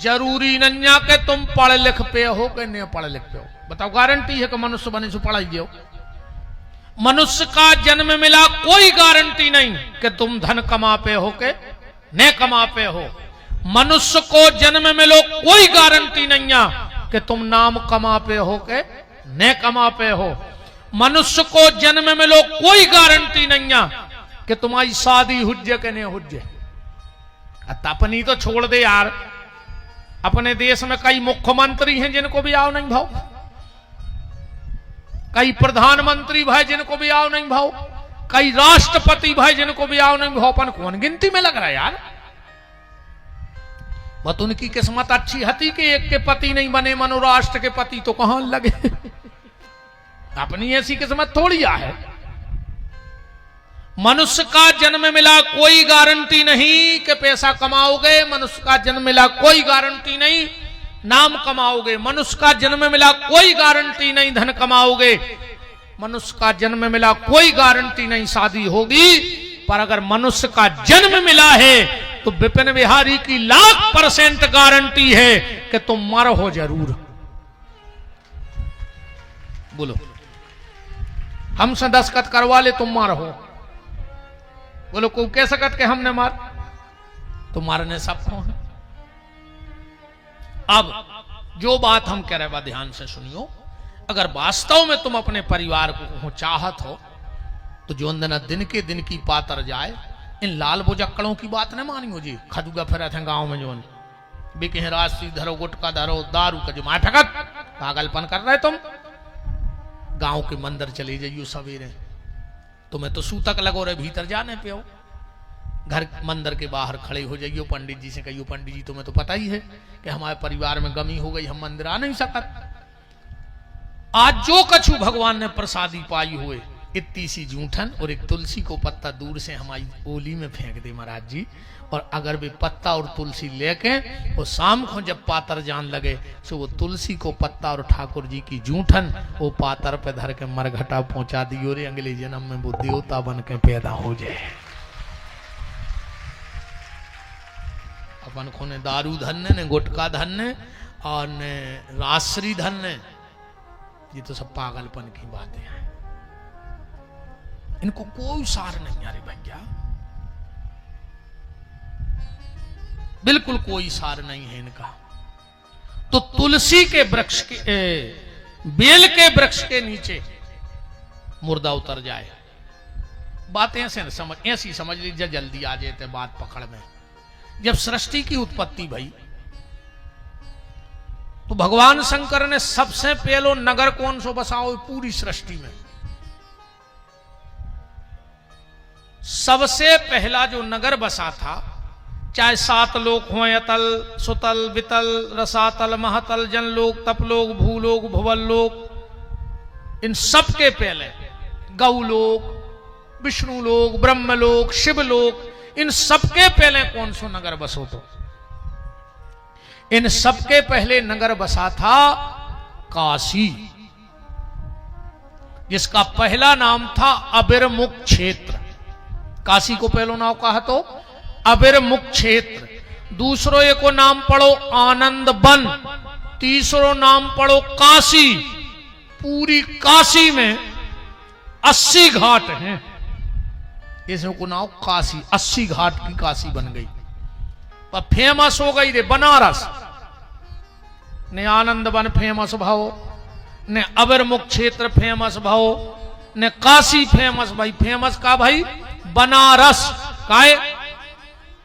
जरूरी नहीं कि तुम पढ़ लिख पे हो कि नहीं पढ़ लिख पे हो। बताओ गारंटी है कि मनुष्य बने से पढ़ाई दो? मनुष्य का जन्म मिला, कोई गारंटी नहीं कि तुम धन कमा पे हो के न कमा पे हो। मनुष्य को जन्म मिलो, कोई गारंटी नहीं है कि तुम नाम कमा पे हो के न कमा पे हो। मनुष्य को जन्म मिलो, कोई गारंटी नहीं है कि तुम्हारी शादी हुज्जे के नहीं हुज्जे। अपनी तो छोड़ दे यार, अपने देश में कई मुख्यमंत्री हैं जिनको भी आओ नहीं भाव, कई प्रधानमंत्री भाई जिनको भी आओ नहीं भाव, कई राष्ट्रपति भाई जिनको भी आओ नहीं भाव। अपन कौन गिनती में लग रहा है यार? बस उनकी किस्मत अच्छी हती कि एक के पति नहीं बने, मनो राष्ट्र के पति तो कहां लगे। अपनी ऐसी किस्मत थोड़ी है। मनुष्य का जन्म मिला, कोई गारंटी नहीं कि पैसा कमाओगे। मनुष्य का जन्म मिला, कोई गारंटी नहीं नाम कमाओगे। मनुष्य का जन्म मिला, कोई गारंटी नहीं धन कमाओगे। मनुष्य का जन्म मिला, कोई गारंटी नहीं शादी होगी। पर अगर मनुष्य का जन्म मिला है तो विपिन बिहारी की 1,00,000% गारंटी है कि तुम मर हो जरूर। बोलो, हमसे दस्तखत करवा ले तुम मार हो। बोलो को कह सकत के हमने मार, तो मारने सबको है। अब जो बात हम कह रहे हैं ध्यान से सुनियो, अगर वास्तव में तुम अपने परिवार को चाहत हो तो जो दिन के दिन की पातर जाए, इन लाल बुजक्कड़ों की बात न मानियो जी। खदुगा फिर थे गांव में जो बिके राशि धरो, गुटका धरो, दारू का जुमा ठगत, पागलपन कर रहे तुम। गांव के मंदिर चले जाइयो सवेरे, तुम्हें तो सूतक लगो रहे भीतर जाने पे हो। घर मंदिर के बाहर खड़े हो जाइयो, पंडित जी से कहियो पंडित जी तुम्हें तो पता ही है कि हमारे परिवार में गमी हो गई, हम मंदिर आ नहीं सकत। आज जो कछु भगवान ने प्रसादी पाई हुए, इतनी सी जूठन और एक तुलसी को पत्ता दूर से हमारी ओली में फेंक दे महाराज जी। और अगर वे पत्ता और तुलसी लेके वो शाम को जब पातर जान लगे तो वो तुलसी को पत्ता और ठाकुर जी की जूठन वो पातर पे धर के मरघटा पहुंचा दियो रे, अगले जन्म में वो देवता बन के पैदा हो जाए। अपन को ने दारू धन्य ने, गुटका धन्य और ने राश्री धन्य, ये तो सब पागलपन की बातें हैं। इनको कोई सार नहीं है रे भैया, बिल्कुल कोई सार नहीं है इनका। तो तुलसी के वृक्ष के बेल के वृक्ष के नीचे मुर्दा उतर जाए, बात ऐसे समझ, ऐसी समझ लीजिए जल्दी आ जाते बात पकड़ में। जब सृष्टि की उत्पत्ति भई तो भगवान शंकर ने सबसे पहलो नगर कौन सो बसाओ पूरी सृष्टि में? सबसे पहला जो नगर बसा था, चाहे 7 लोक हो, अतल सुतल वितल रसातल महातल जनलोक तपलोक भूलोक भुवल्लोक, इन सब के पहले गौलोक विष्णुलोक ब्रह्मलोक शिवलोक, इन सबके पहले कौन सो नगर बसो? तो इन सबके पहले नगर बसा था काशी, जिसका पहला नाम था अबिरमुख क्षेत्र। काशी को पहलो नाम कहा तो अबिरमुख क्षेत्र। दूसरो एक को नाम पढ़ो आनंद वन, तीसरो नाम पढ़ो काशी। पूरी काशी में 80 घाट हैं, इसको नाम काशी, 80 घाट की काशी बन गई। पर फेमस हो गई रे बनारस ने, आनंद वन फेमस भाव ने, अबिरमुख क्षेत्र फेमस भाव ने, काशी फेमस भाई। फेमस का भाई बनारस काए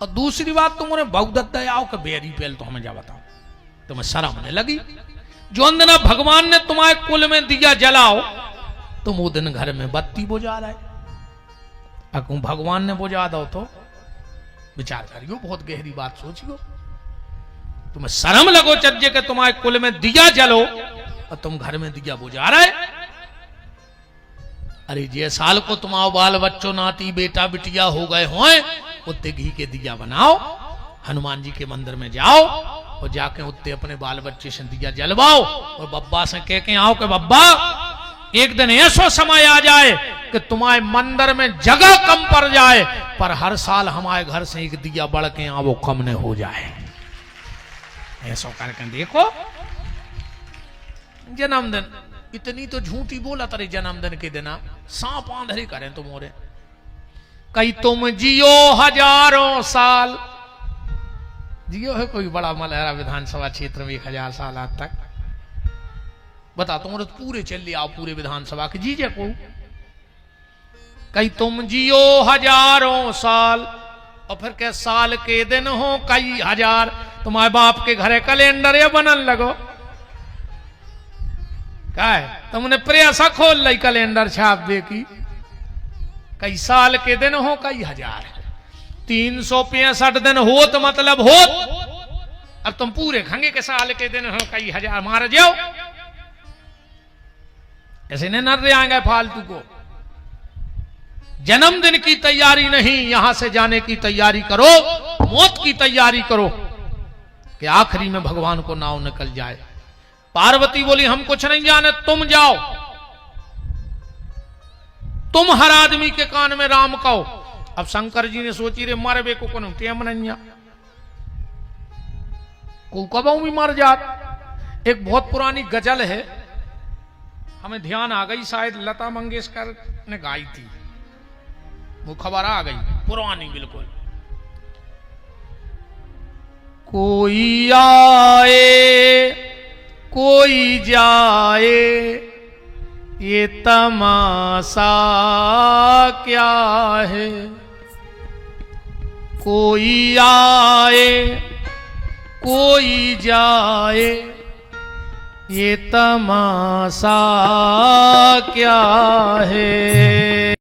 और दूसरी बात तुमने बहुदत्त आओ के बेरी पेल तो हमें जा बताओ, तुम्हें शर्म नहीं लगी? जो दिन भगवान ने तुम्हारे कुल में दिया जलाओ, तुम वो दिन घर में बत्ती बुझा रहे। अकू भगवान ने बुझा दो तो विचार करियो, बहुत गहरी बात सोचियो। तुम्हें शर्म लगो चज्जे के तुम्हारे कुल में दिया जलो और तुम घर में दिया बुझा रहे। अरे जे साल को तुम्हारा बाल बच्चों नाती बेटा बिटिया हो गए होए, उत्ते घी के दिया बनाओ, हनुमान जी के मंदिर में जाओ और जाके उत्ते अपने बाल बच्चे से दिया जलवाओ और बब्बा से कह के आओ कि बब्बा एक दिन ऐसा समय आ जाए कि तुम्हारे मंदिर में जगह कम पड़ जाए, पर हर साल हमारे घर से एक दिया बढ़ के यहाँ वो कम न हो जाए। ऐसा करके देखो। जन्मदिन इतनी तो झूठी बोला तेरे जन्मदिन के दिन सांप आंधरे करें तुम मोरे। कई तुम जियो हजारों साल, जियो है कोई बड़ा मलहरा विधानसभा क्षेत्र में 1000 साल आज तक? बता तुम तो पूरे चल आओ पूरे विधानसभा के जीजे को। कई तुम जियो हजारों साल, और फिर क्या साल के दिन हो कई हजार। तुम्हारे बाप के घरे कैलेंडर या बनन लगो क्या है? तुमने प्रेसा खोल ली कैलेंडर छाप दे की। कई साल के दिन हो कई हजार, 365 दिन हो तो मतलब हो। अब तुम पूरे खंगे के साल के दिन हो कई हजार मार जाओ, ऐसे नहीं नर आएंगे फालतू को। जन्मदिन की तैयारी नहीं, यहां से जाने की तैयारी करो, मौत की तैयारी करो कि आखिरी में भगवान को नाव निकल जाए। पार्वती बोली हम कुछ नहीं जाने, तुम जाओ, तुम हर आदमी के कान में राम कहो। अब शंकर जी ने सोची रे मारे बे को टेम नहीं को कबाऊ भी मर जात। एक बहुत पुरानी गजल है, हमें ध्यान आ गई, शायद लता मंगेशकर ने गाई थी, वो खबर आ गई, पुरानी बिल्कुल। कोई आए कोई जाए ये तमाशा क्या है। कोई आए कोई जाए ये तमाशा क्या है।